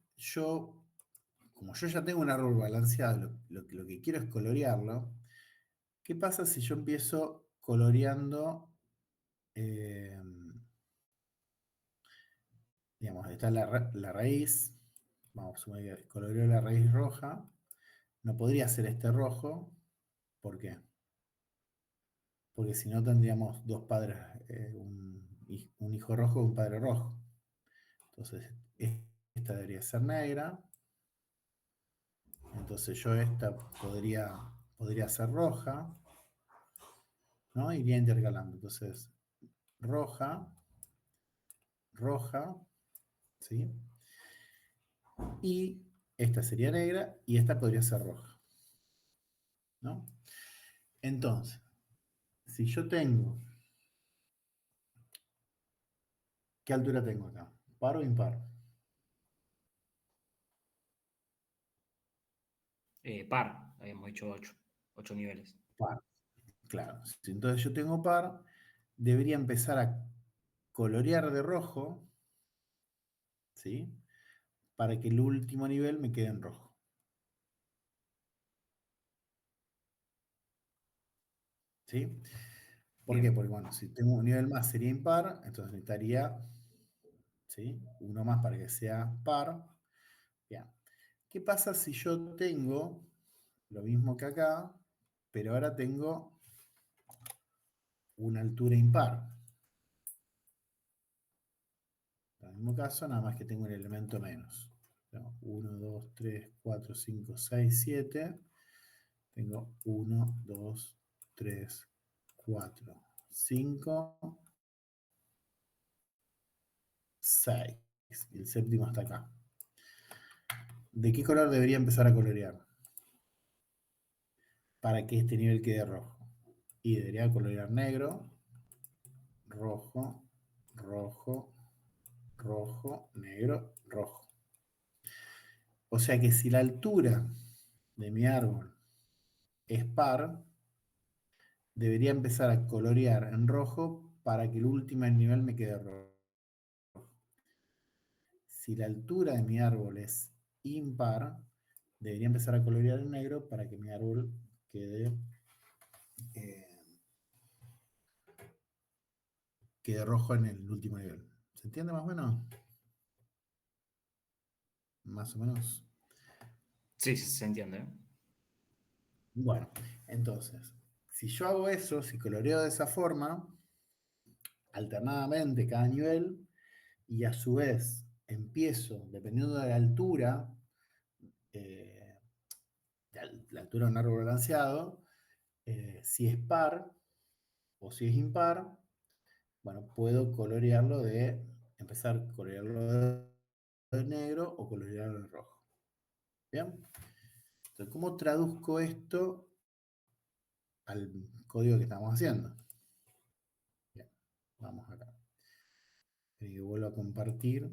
como yo ya tengo un árbol balanceado, lo que quiero es colorearlo. ¿Qué pasa si yo empiezo coloreando, eh, digamos, está la raíz, vamos a suponer que coloreo la raíz roja, no podría ser este rojo, ¿por qué? Porque si no tendríamos dos padres, un hijo rojo y un padre rojo. Entonces, esta debería ser negra, entonces yo esta podría ser roja, ¿no? Iría intercalando, entonces roja, roja, ¿sí? Y esta sería negra y esta podría ser roja, ¿no? Entonces, si yo tengo, ¿qué altura tengo acá? ¿Par o impar? Par, habíamos dicho 8 niveles. Par, claro. Si entonces yo tengo par, debería empezar a colorear de rojo, ¿sí? Para que el último nivel me quede en rojo. ¿Sí? ¿Por qué? Bien. Porque, bueno, si tengo un nivel más sería impar, entonces necesitaría, ¿sí? Uno más para que sea par. Bien. ¿Qué pasa si yo tengo lo mismo que acá, pero ahora tengo una altura impar? En el mismo caso, nada más que tengo un elemento menos. 1, 2, 3, 4, 5, 6, 7. Tengo 1, 2, 3, 4, 5, 6. Y el séptimo está acá. ¿De qué color debería empezar a colorear para que este nivel quede rojo? Y debería colorear negro, rojo, rojo, rojo, negro, rojo. O sea que si la altura de mi árbol es par, debería empezar a colorear en rojo para que el último nivel me quede rojo. Si la altura de mi árbol es impar, debería empezar a colorear en negro para que mi árbol quede, eh, quede rojo en el último nivel. ¿Se entiende más o menos? Más o menos. Sí, sí, se entiende. Bueno, entonces, si yo hago eso, si coloreo de esa forma, alternadamente cada nivel, y a su vez empiezo, dependiendo de la altura, eh, la altura de un árbol balanceado, si es par o si es impar, bueno, puedo empezar a colorearlo de negro o colorearlo de rojo. ¿Bien? Entonces, ¿cómo traduzco esto al código que estamos haciendo? Bien, vamos acá. Y vuelvo a compartir.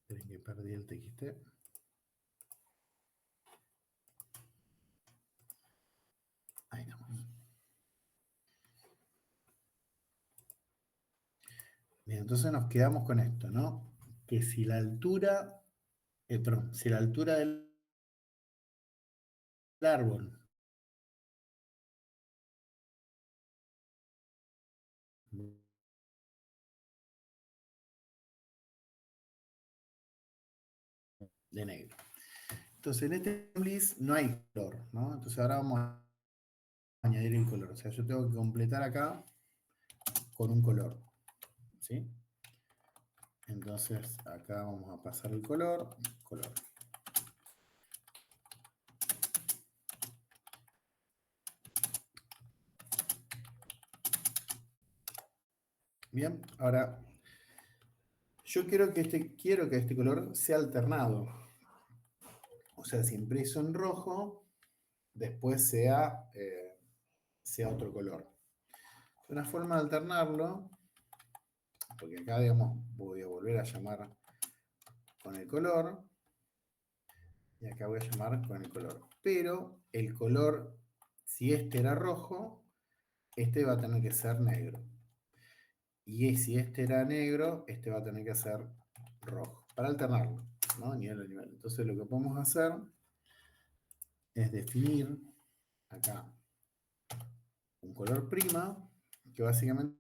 Esperen que perdí el TXT. Ahí estamos. Bien, entonces nos quedamos con esto, ¿no? Que si la altura perdón, si la altura del árbol de negro. Entonces en este list no hay color, ¿no? Entonces ahora vamos a añadir el color. O sea, yo tengo que completar acá con un color, ¿sí? Entonces acá vamos a pasar el color. Bien, ahora yo quiero que este color sea alternado. O sea, si impreso en rojo, después sea otro color. Una forma de alternarlo, porque acá, digamos, voy a volver a llamar con el color, y acá voy a llamar con el color. Pero el color, si este era rojo, este va a tener que ser negro. Y si este era negro, este va a tener que ser rojo. Para alternarlo, ¿no? Nivel a nivel. Entonces lo que podemos hacer es definir acá un color prima, que básicamente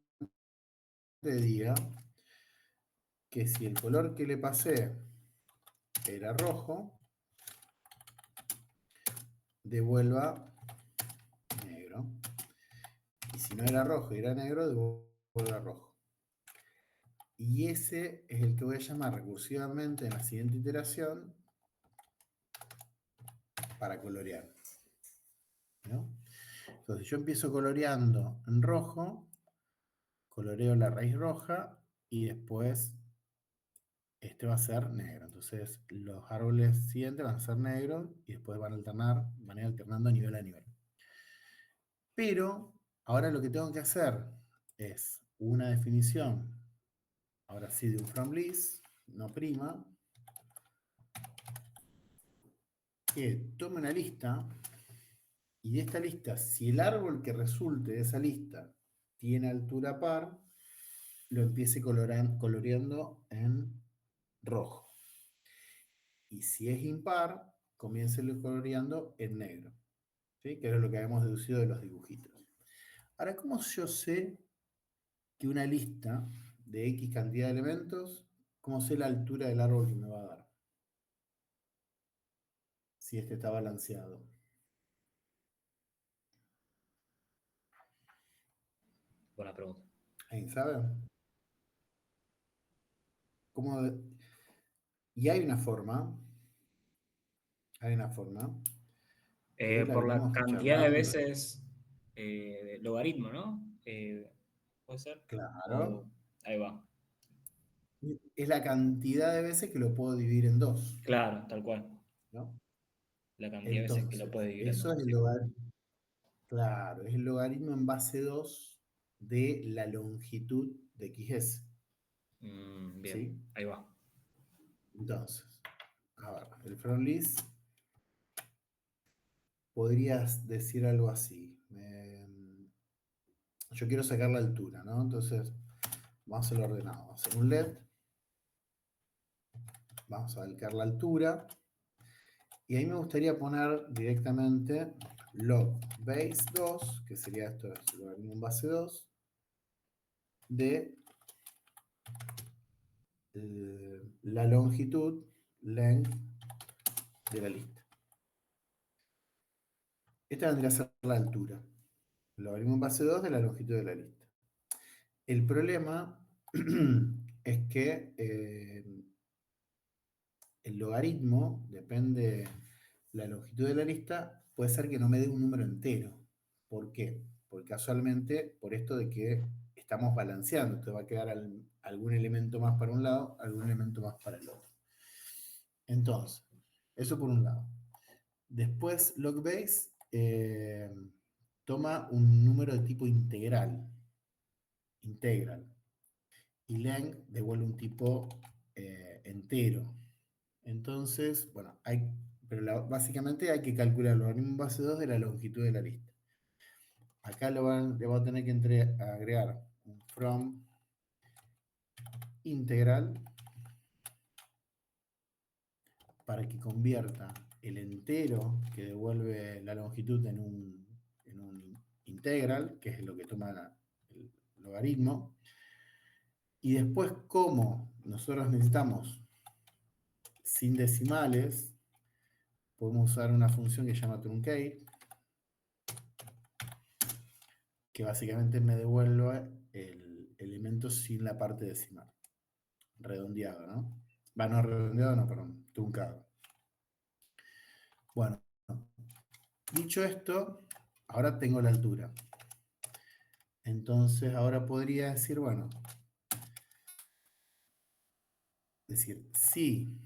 diga que si el color que le pasé era rojo, devuelva negro. Y si no era rojo y era negro, devuelva rojo. Y ese es el que voy a llamar recursivamente en la siguiente iteración para colorear, ¿no? Entonces yo empiezo coloreando en rojo, coloreo la raíz roja y después este va a ser negro. Entonces los árboles siguientes van a ser negros y después van a ir alternando nivel a nivel. Pero ahora lo que tengo que hacer es una definición, ahora sí, de un from list, no prima, que tome una lista y de esta lista, si el árbol que resulte de esa lista tiene altura par, lo empiece coloreando en rojo. Y si es impar, comience coloreando en negro, ¿sí? Que es lo que habíamos deducido de los dibujitos. Ahora, ¿cómo yo sé que una lista de X cantidad de elementos, cómo sé la altura del árbol que me va a dar? Si este está balanceado. Buena pregunta. ¿Alguien sabe? ¿Cómo? Y hay una forma, que la Por la venimos cantidad de charlando. veces logaritmo, ¿no? ¿Puede ser? Claro. Ahí va. Es la cantidad de veces que lo puedo dividir en dos, Claro, tal cual. ¿no? La cantidad de veces que lo Entonces, puede dividir en eso dos. es el Sí. logaritmo. Claro, es el logaritmo en base 2 de la longitud de XS. Bien, ¿Sí? ahí va. Entonces, a ver, el from list podrías decir algo así. Yo quiero sacar la altura, ¿no? Entonces, vamos a hacerlo ordenado. Vamos a hacer un LED. Vamos a calcar la altura. Y ahí me gustaría poner directamente log base 2, que sería esto, es logaritmo en base 2, de la longitud, length, de la lista. Esta vendría a ser la altura. Logaritmo en base 2 de la longitud de la lista. El problema es que el logaritmo, depende la longitud de la lista, puede ser que no me dé un número entero. ¿Por qué? Porque casualmente, por esto de que estamos balanceando, te va a quedar algún elemento más para un lado, algún elemento más para el otro. Entonces, eso por un lado. Después, logbase toma un número de tipo integral. Y length devuelve un tipo entero. Entonces, bueno, básicamente hay que calcular el logaritmo en base 2 de la longitud de la lista. Acá le voy a tener que agregar un from integral para que convierta el entero que devuelve la longitud en un integral, que es lo que toma el logaritmo. Y después, como nosotros necesitamos sin decimales, podemos usar una función que se llama truncate, que básicamente me devuelve el elemento sin la parte decimal. Redondeado, ¿no? No redondeado, no, perdón, truncado. Bueno, dicho esto, ahora tengo la altura. Entonces ahora podría decir, bueno, si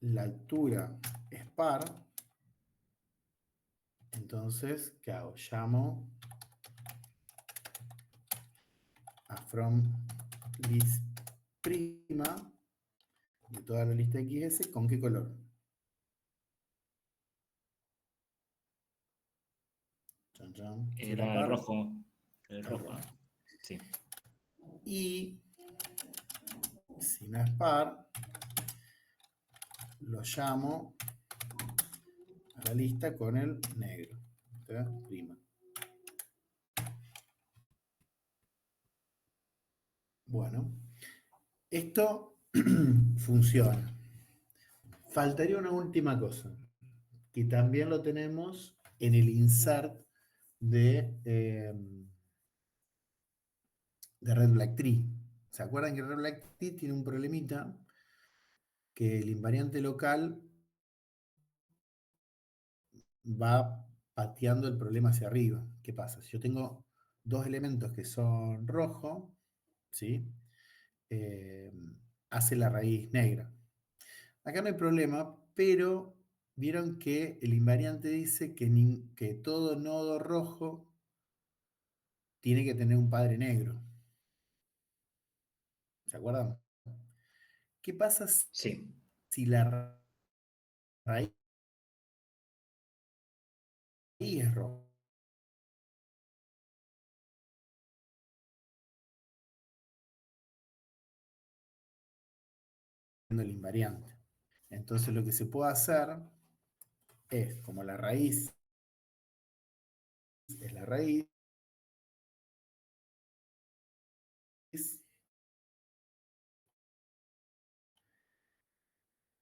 la altura es par, entonces, ¿qué hago? Llamo a from list prima de toda la lista XS, ¿con qué color? Chan, chan. ¿Será Era el par? rojo. El El rojo, rojo. ¿no? Sí. Y si no es par, lo llamo a la lista con el negro. ¿Está? Prima. Bueno, esto funciona. Faltaría una última cosa, que también lo tenemos en el insert de Red Black Tree. ¿Se acuerdan que Red Black Tree tiene un problemita? Que el invariante local va pateando el problema hacia arriba. ¿Qué pasa? Si yo tengo dos elementos que son rojo, ¿sí? Eh, hace la raíz negra. Acá no hay problema, pero vieron que el invariante dice que todo nodo rojo tiene que tener un padre negro. ¿Se acuerdan? ¿Qué pasa Sí. si la raíz es roja? El invariante. Entonces lo que se puede hacer es, como la raíz es la raíz,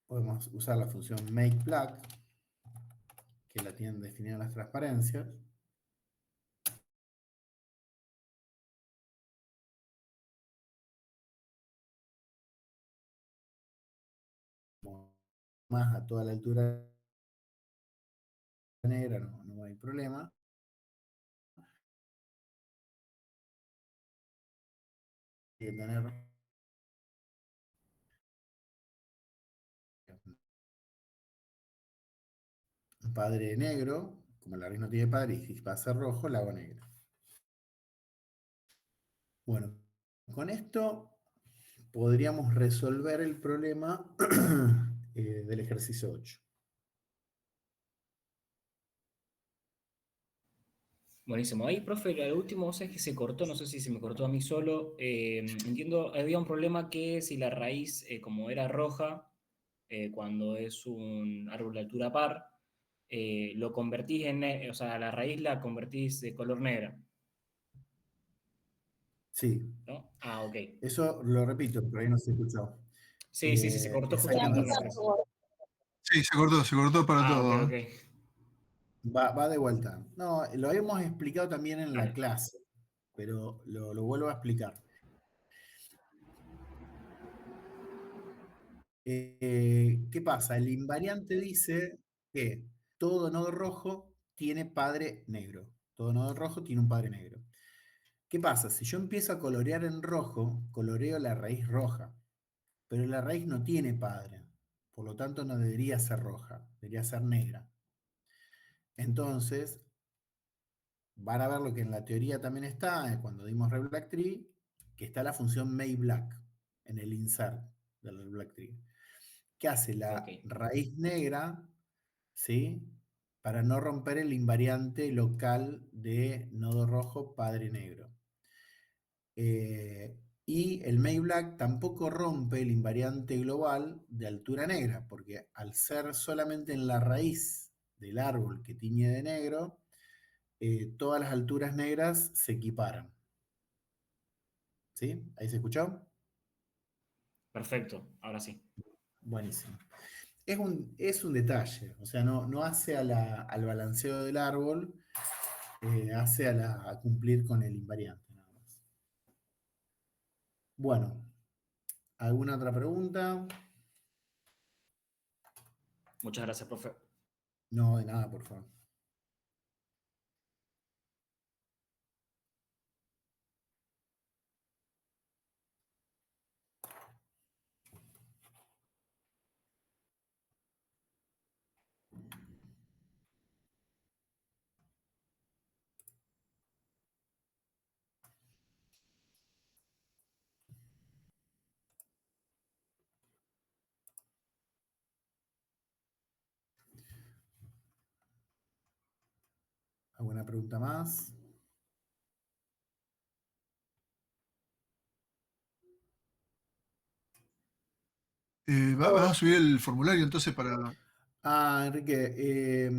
podemos usar la función makeBlack, que la tienen definida en las transparencias. Más a toda la altura negra, no hay problema. Hay que tener un padre negro, como la raíz no tiene padre y si va a ser rojo, la hago negra. Bueno, con esto podríamos resolver el problema del ejercicio 8. Buenísimo. Ahí, profe, lo último, vos sabés que se cortó, no sé si se me cortó a mí solo. Entiendo, había un problema que si la raíz, como era roja, cuando es un árbol de altura par, lo convertís o sea, la raíz la convertís de color negra, Sí, ¿no? Ah, ok. eso lo repito, pero ahí no se escuchó. Sí, se cortó justamente en la Exactamente. frase. Sí, se cortó para Ah, ok, todo. ok. Va de vuelta. No, lo hemos explicado también en la Dale. clase, pero lo vuelvo a explicar. ¿Qué pasa? El invariante dice que todo nodo rojo tiene padre negro. Todo nodo rojo tiene un padre negro. ¿Qué pasa? Si yo empiezo a colorear en rojo, coloreo la raíz roja, pero la raíz no tiene padre. Por lo tanto, no debería ser roja, debería ser negra. Entonces, van a ver lo que en la teoría también está, cuando dimos Red Black Tree, que está la función makeBlack en el insert del Red Black Tree, que hace la Ok. raíz negra, ¿sí? Para no romper el invariante local de nodo rojo, padre negro. Y el May Black tampoco rompe el invariante global de altura negra, porque al ser solamente en la raíz del árbol que tiñe de negro, todas las alturas negras se equiparan. ¿Sí? ¿Ahí se escuchó? Perfecto, ahora sí. Buenísimo. Es un detalle, o sea, no hace al balanceo del árbol, hace a cumplir con el invariante, nada más. Bueno, ¿alguna otra pregunta? Muchas gracias, profe. No, de nada, por favor. ¿Alguna pregunta más? ¿Vas a subir el formulario entonces para... Enrique,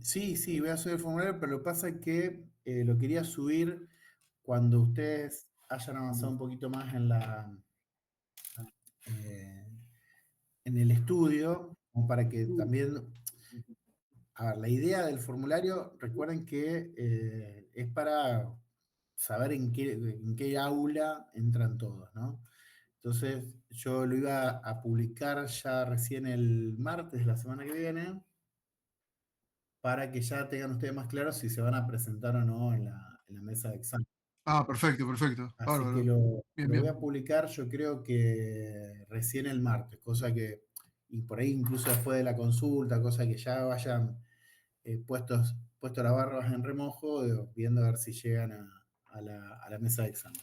sí, voy a subir el formulario, pero lo que pasa es que lo quería subir cuando ustedes hayan avanzado un poquito más eh, en el estudio, como para que también, a ver, la idea del formulario, recuerden que es para saber en qué aula entran todos, ¿no? Entonces, yo lo iba a publicar ya recién el martes de la semana que viene, para que ya tengan ustedes más claro si se van a presentar o no en la mesa de examen. Ah, perfecto, perfecto. Así que Bárbaro. lo, Bien, lo voy a bien. publicar, yo creo que recién el martes, cosa que, y por ahí incluso después de la consulta, cosa que ya vayan puesto las barbas en remojo, viendo a ver si llegan a la mesa de examen.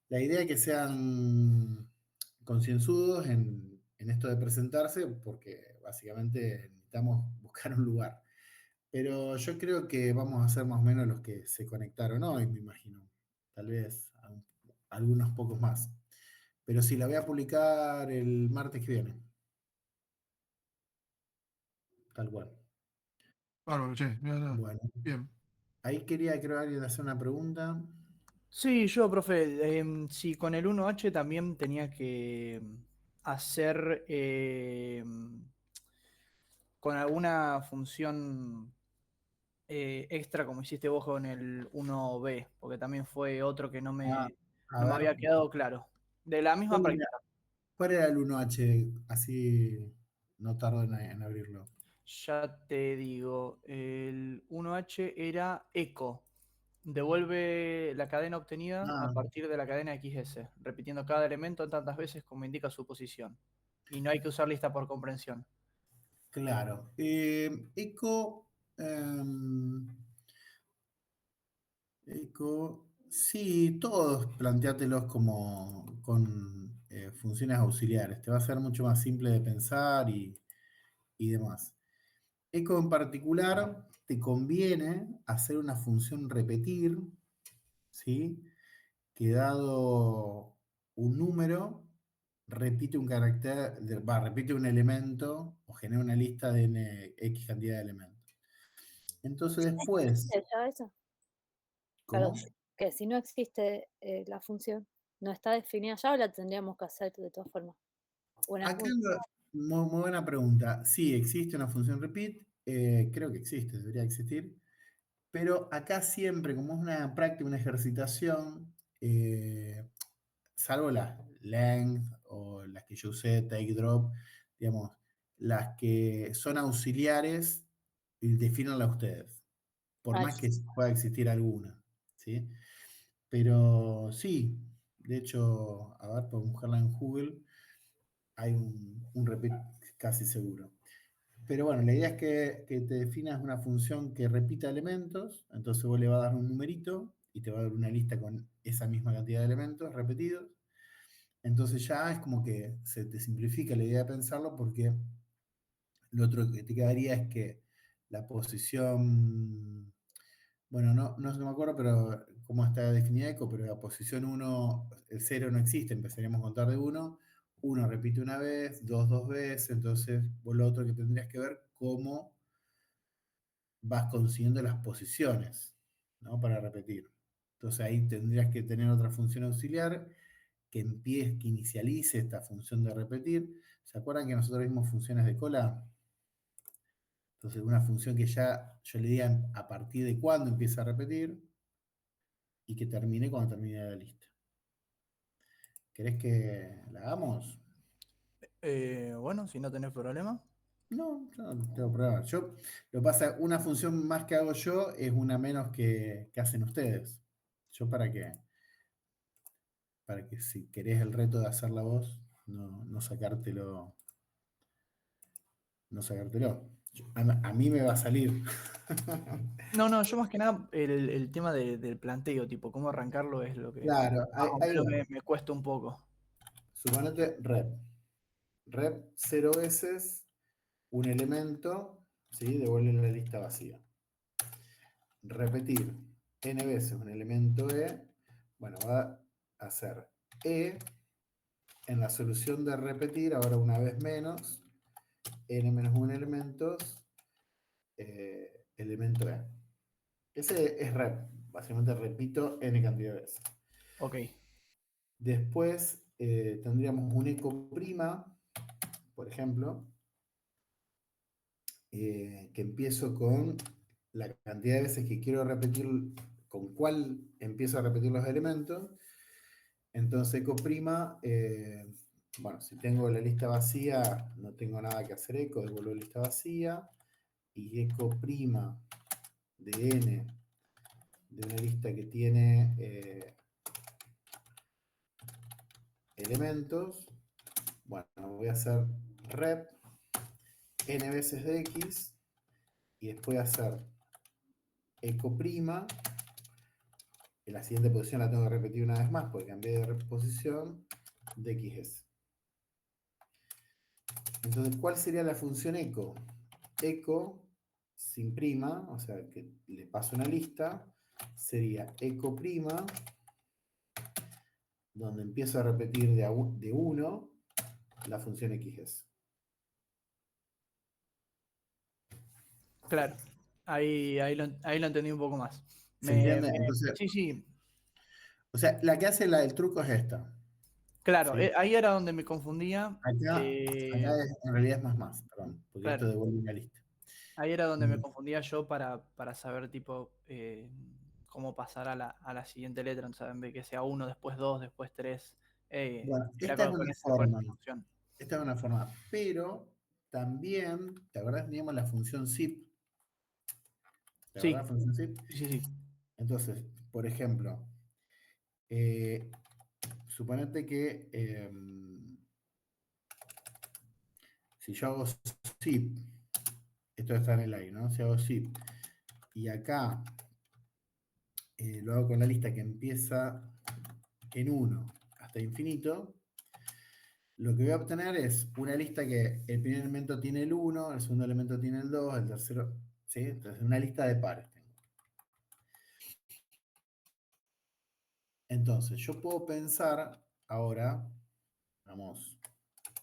La idea es que sean concienzudos en esto de presentarse, porque básicamente necesitamos buscar un lugar. Pero yo creo que vamos a ser más o menos los que se conectaron hoy, me imagino. Tal vez algunos pocos más. Pero sí, la voy a publicar el martes que viene. Tal cual. Bárbaro, che. Mirá, nada. Bueno, Bien. ahí creo alguien hacer una pregunta. Sí, yo, profe, sí, con el 1H también tenía que hacer con alguna función extra como hiciste vos con el 1B, porque también fue otro que no Ah, me, a no me ver, había quedado claro. De la misma ¿cuál era, práctica. cuál era el 1H? Así no tardo en abrirlo. Ya te digo, el 1H era eco. Devuelve la cadena obtenida a Ah, partir de la cadena XS, repitiendo cada elemento tantas veces como indica su posición. Y no hay que usar lista por comprensión. claro. Eco. Sí, todos planteátelos como con funciones auxiliares. Te va a ser mucho más simple de pensar y demás. Eco en particular, te conviene hacer una función repetir, ¿sí? Que dado un número, repite un carácter, repite un elemento o genera una lista de X cantidad de elementos. Entonces después, ¿Ya eso? Perdón, ¿cómo? que si no existe la función, no está definida ya o la tendríamos que hacer de todas formas. Una Acá, función. muy buena pregunta. Sí, existe una función repeat, creo que existe, debería existir, pero acá siempre, como es una práctica, una ejercitación, salvo las length o las que yo usé, take drop, digamos, las que son auxiliares, defínanlas ustedes, por Ah, más que pueda existir alguna, ¿sí? Pero sí, de hecho, a ver, podemos buscarla en Google, hay un repeat casi seguro. Pero bueno, la idea es que te definas una función que repita elementos, entonces vos le vas a dar un numerito y te va a dar una lista con esa misma cantidad de elementos repetidos. Entonces ya es como que se te simplifica la idea de pensarlo, porque lo otro que te quedaría es que la posición Bueno, no me acuerdo, pero cómo está definida eco, pero la posición 1, el 0 no existe, empezaríamos a contar de 1, 1 repite una vez, 2 dos veces, entonces vos lo otro que tendrías que ver cómo vas consiguiendo las posiciones, ¿no? Para repetir. Entonces ahí tendrías que tener otra función auxiliar que empiece, que inicialice esta función de repetir. ¿Se acuerdan que nosotros vimos funciones de cola? Entonces una función que ya yo le diga a partir de cuándo empieza a repetir y que termine cuando termine la lista. ¿Querés que la hagamos? Bueno, si no tenés problema. No, yo no tengo problema. Lo que pasa, una función más que hago yo es una menos que hacen ustedes. Yo para que si querés el reto de hacerla vos, no sacártelo. No sacártelo. A mí me va a salir. No, yo más que nada el tema del planteo, tipo, cómo arrancarlo es lo que Claro, más o ahí menos va. me cuesta un poco. Suponete rep 0 veces un elemento, ¿sí? Devuelve la lista vacía. Repetir n veces un elemento E, bueno, va a hacer E en la solución de repetir, ahora una vez menos, n menos 1 elementos, elemento E. Ese es rep, básicamente repito n cantidad de veces. Ok, Después tendríamos un eco prima, por ejemplo, que empiezo con la cantidad de veces que quiero repetir, con cuál empiezo a repetir los elementos. Entonces, eco prima, bueno, si tengo la lista vacía, no tengo nada que hacer eco, devuelvo lista vacía. Y eco prima de n de una lista que tiene elementos, bueno, voy a hacer rep n veces de x y después voy a hacer eco prima. En la siguiente posición la tengo que repetir una vez más porque cambié de posición de xs. Entonces, ¿cuál sería la función eco? Eco sin prima, o sea, que le paso una lista, sería eco prima, donde empiezo a repetir de 1 la función xs. claro. Ahí lo entendí un poco más. ¿Se entiende? Entonces, Sí, sí, o sea, la que hace el truco es esta. claro, ¿Sí? ahí era donde me confundía. Acá en realidad es más, perdón, porque esto Claro, devuelve una lista. ahí era donde me Mm, confundía yo para saber, tipo, cómo pasar a la siguiente letra. Entonces, en vez que sea 1, después 2, después 3. Bueno, Era esta es una con esa forma. función. Esta es una forma, pero también, ¿te acordás? Teníamos la función zip. ¿Te acordás Sí, la función zip? sí. Entonces, por ejemplo, eh, suponete que si yo hago zip, esto está en el aire, ¿no? Si hago zip y acá lo hago con la lista que empieza en 1 hasta infinito, lo que voy a obtener es una lista que el primer elemento tiene el 1, el segundo elemento tiene el 2, el tercero, ¿sí? Entonces una lista de pares tengo. Entonces yo puedo pensar ahora, vamos,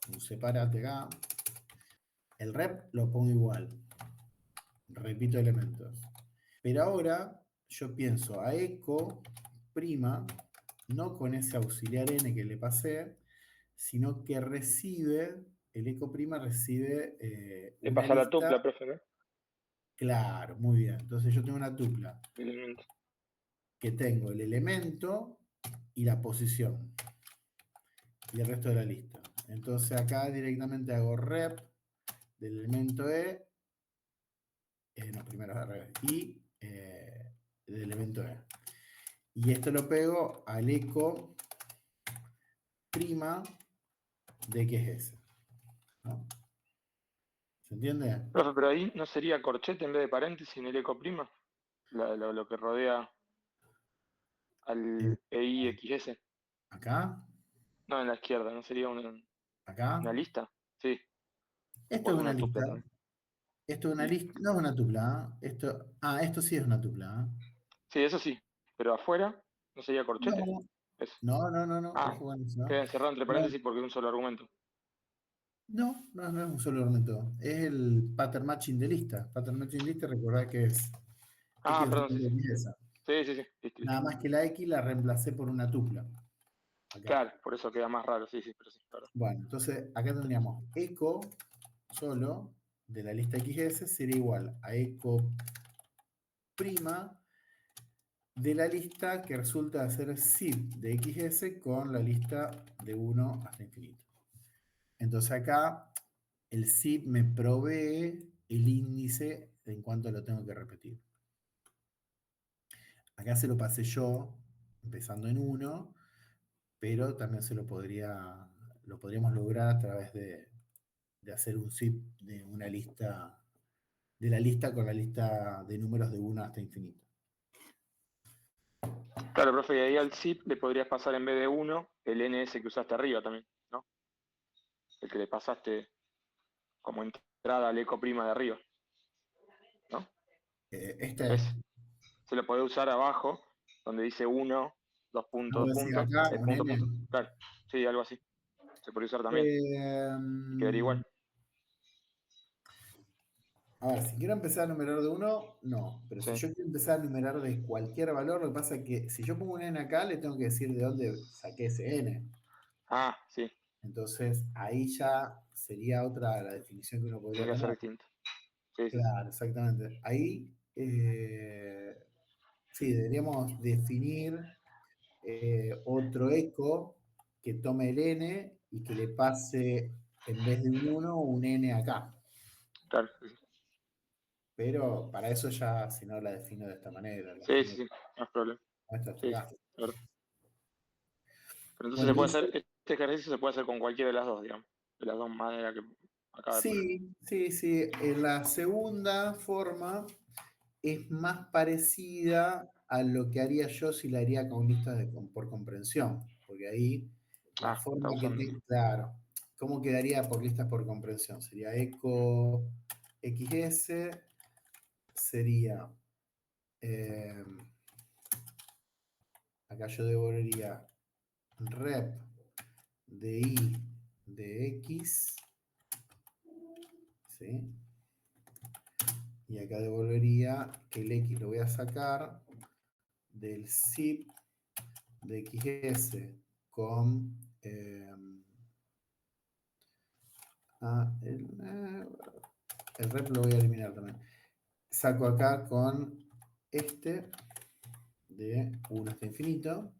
un separate acá, el rep lo pongo igual, repito elementos. Pero ahora yo pienso a eco prima, no con ese auxiliar n que le pasé, sino que recibe, el eco prima recibe Le una pasa la lista. tupla, profe, ¿no? Claro, muy bien. Entonces yo tengo una tupla Elemento. que tengo el elemento y la posición y el resto de la lista. Entonces acá directamente hago rep del elemento E, no, primero al revés, y del elemento E. Y esto lo pego al eco prima de que es ese. ¿No? ¿Se entiende? Profe, pero ahí no sería corchete en vez de paréntesis en el eco prima, lo que rodea Eh, al EIXS. acá, No, en la izquierda, ¿no sería acá. una lista? Sí, Esto o es es una una tupla lista. también. Esto es una Y lista. No es una tupla. ¿Eh? Esto sí es una tupla. ¿Eh? Sí, eso sí. Pero afuera, ¿no sería corchete? No, Eso. no, Ah, ojo con eso. queda encerrado entre Pero paréntesis porque es un solo argumento. no es un solo elemento. Es el pattern matching de lista. Pattern matching de lista, recordad que es Ah, X perdón, sí, sí. y esa. Sí, sí, sí. Listo, listo. Nada más que la X la reemplacé por una tupla. Acá. Claro, por eso queda más raro, sí, sí, pero sí, claro. Bueno, entonces acá tendríamos eco solo de la lista XS sería igual a eco prima de la lista que resulta de ser zip de XS con la lista de 1 hasta infinito. Entonces acá el zip me provee el índice en cuanto lo tengo que repetir. Acá se lo pasé yo, empezando en 1, pero también lo podríamos lograr a través de hacer un zip de una lista, de la lista con la lista de números de 1 hasta infinito. Claro, profe, y ahí al zip le podrías pasar en vez de 1 el NS que usaste arriba también, ¿no? El que le pasaste como entrada al eco prima de arriba, ¿no? Este, Es, se lo podés usar abajo, donde dice 1, 2 puntos, 2 puedo decir puntos, acá, un punto, N. punto. Claro, sí, algo así. Se puede usar también, y quedaría igual. A ver, si quiero empezar a numerar de 1, no. Pero si Sí. yo quiero empezar a numerar de cualquier valor, lo que pasa es que si yo pongo un N acá, le tengo que decir de dónde saqué ese N. Ah, sí, Entonces, ahí ya sería otra la definición que uno podría tiene que ser tener. distinto. Sí, sí, sí. Claro, exactamente. Ahí, sí, deberíamos definir otro eco que tome el N y que le pase, en vez de un 1, un N acá. Claro, sí, sí. Pero para eso ya, si no la defino de esta manera, la Sí, defino sí, sí, no es problema. hasta Sí, acá. claro. Pero entonces Bueno, se puede hacer, este ejercicio se puede hacer con cualquiera de las dos, digamos. De las dos maneras que acaba de poner. sí. En la segunda forma es más parecida a lo que haría yo si la haría con listas por comprensión. Porque ahí la Ah, está forma que usando. tengo, claro, ¿cómo quedaría por listas por comprensión? Sería eco XS, sería, eh, acá yo devolvería rep de I de X, ¿sí? Y acá devolvería que el X lo voy a sacar del zip de XS con el rep lo voy a eliminar también. Saco acá con este de 1 hasta infinito.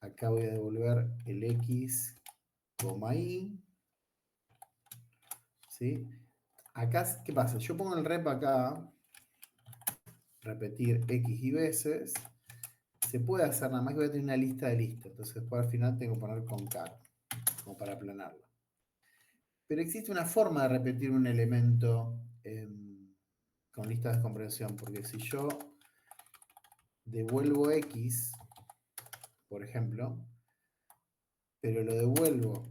Acá voy a devolver el X, Y. ¿Sí? Acá, ¿qué pasa? Yo pongo el rep acá, repetir X y veces. Se puede hacer, nada más que voy a tener una lista de listas. Entonces después al final tengo que poner con car, como para aplanarlo. Pero existe una forma de repetir un elemento con listas de comprensión, porque si yo devuelvo X, por ejemplo, pero lo devuelvo,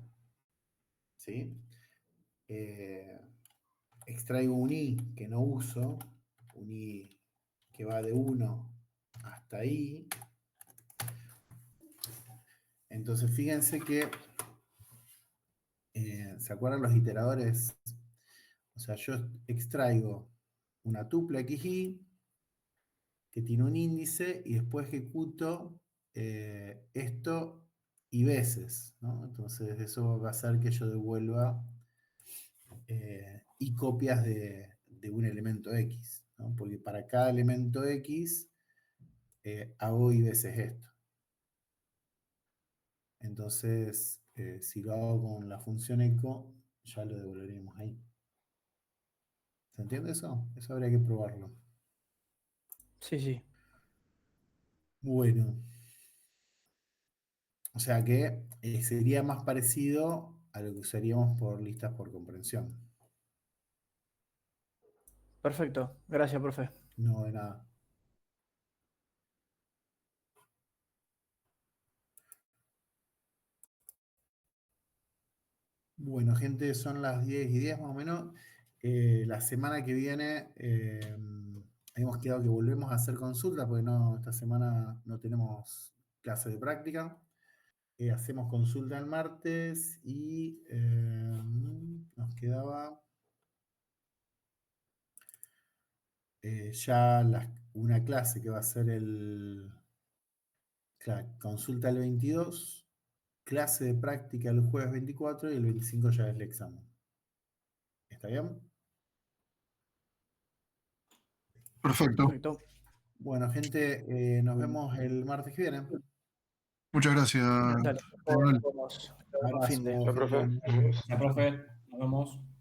¿sí? Extraigo un I que no uso, un I que va de 1 hasta ahí. Entonces fíjense que, ¿se acuerdan los iteradores? O sea, yo extraigo una tupla XY que tiene un índice y después ejecuto esto y veces, ¿no? Entonces eso va a hacer que yo devuelva y copias de un elemento X, ¿no? Porque para cada elemento X hago y veces esto. Entonces, si lo hago con la función eco, ya lo devolveríamos ahí. ¿Se entiende eso? Eso habría que probarlo. Sí, sí. Bueno, o sea que sería más parecido a lo que usaríamos por listas por comprensión. Perfecto. Gracias, profe. No de nada. Bueno, gente, son las 10:10 más o menos. La semana que viene habíamos quedado que volvemos a hacer consulta porque esta semana no tenemos clase de práctica. Hacemos consulta el martes y nos quedaba ya una clase que va a ser consulta el 22, clase de práctica el jueves 24 y el 25 ya es el examen. ¿Está bien? Perfecto. Perfecto. Bueno, gente, nos vemos el martes que viene. Muchas gracias, Dale, Manuel. nos vemos. Fin de. Abrazo, Chao, profe. gente. Gracias, profe. Nos vemos.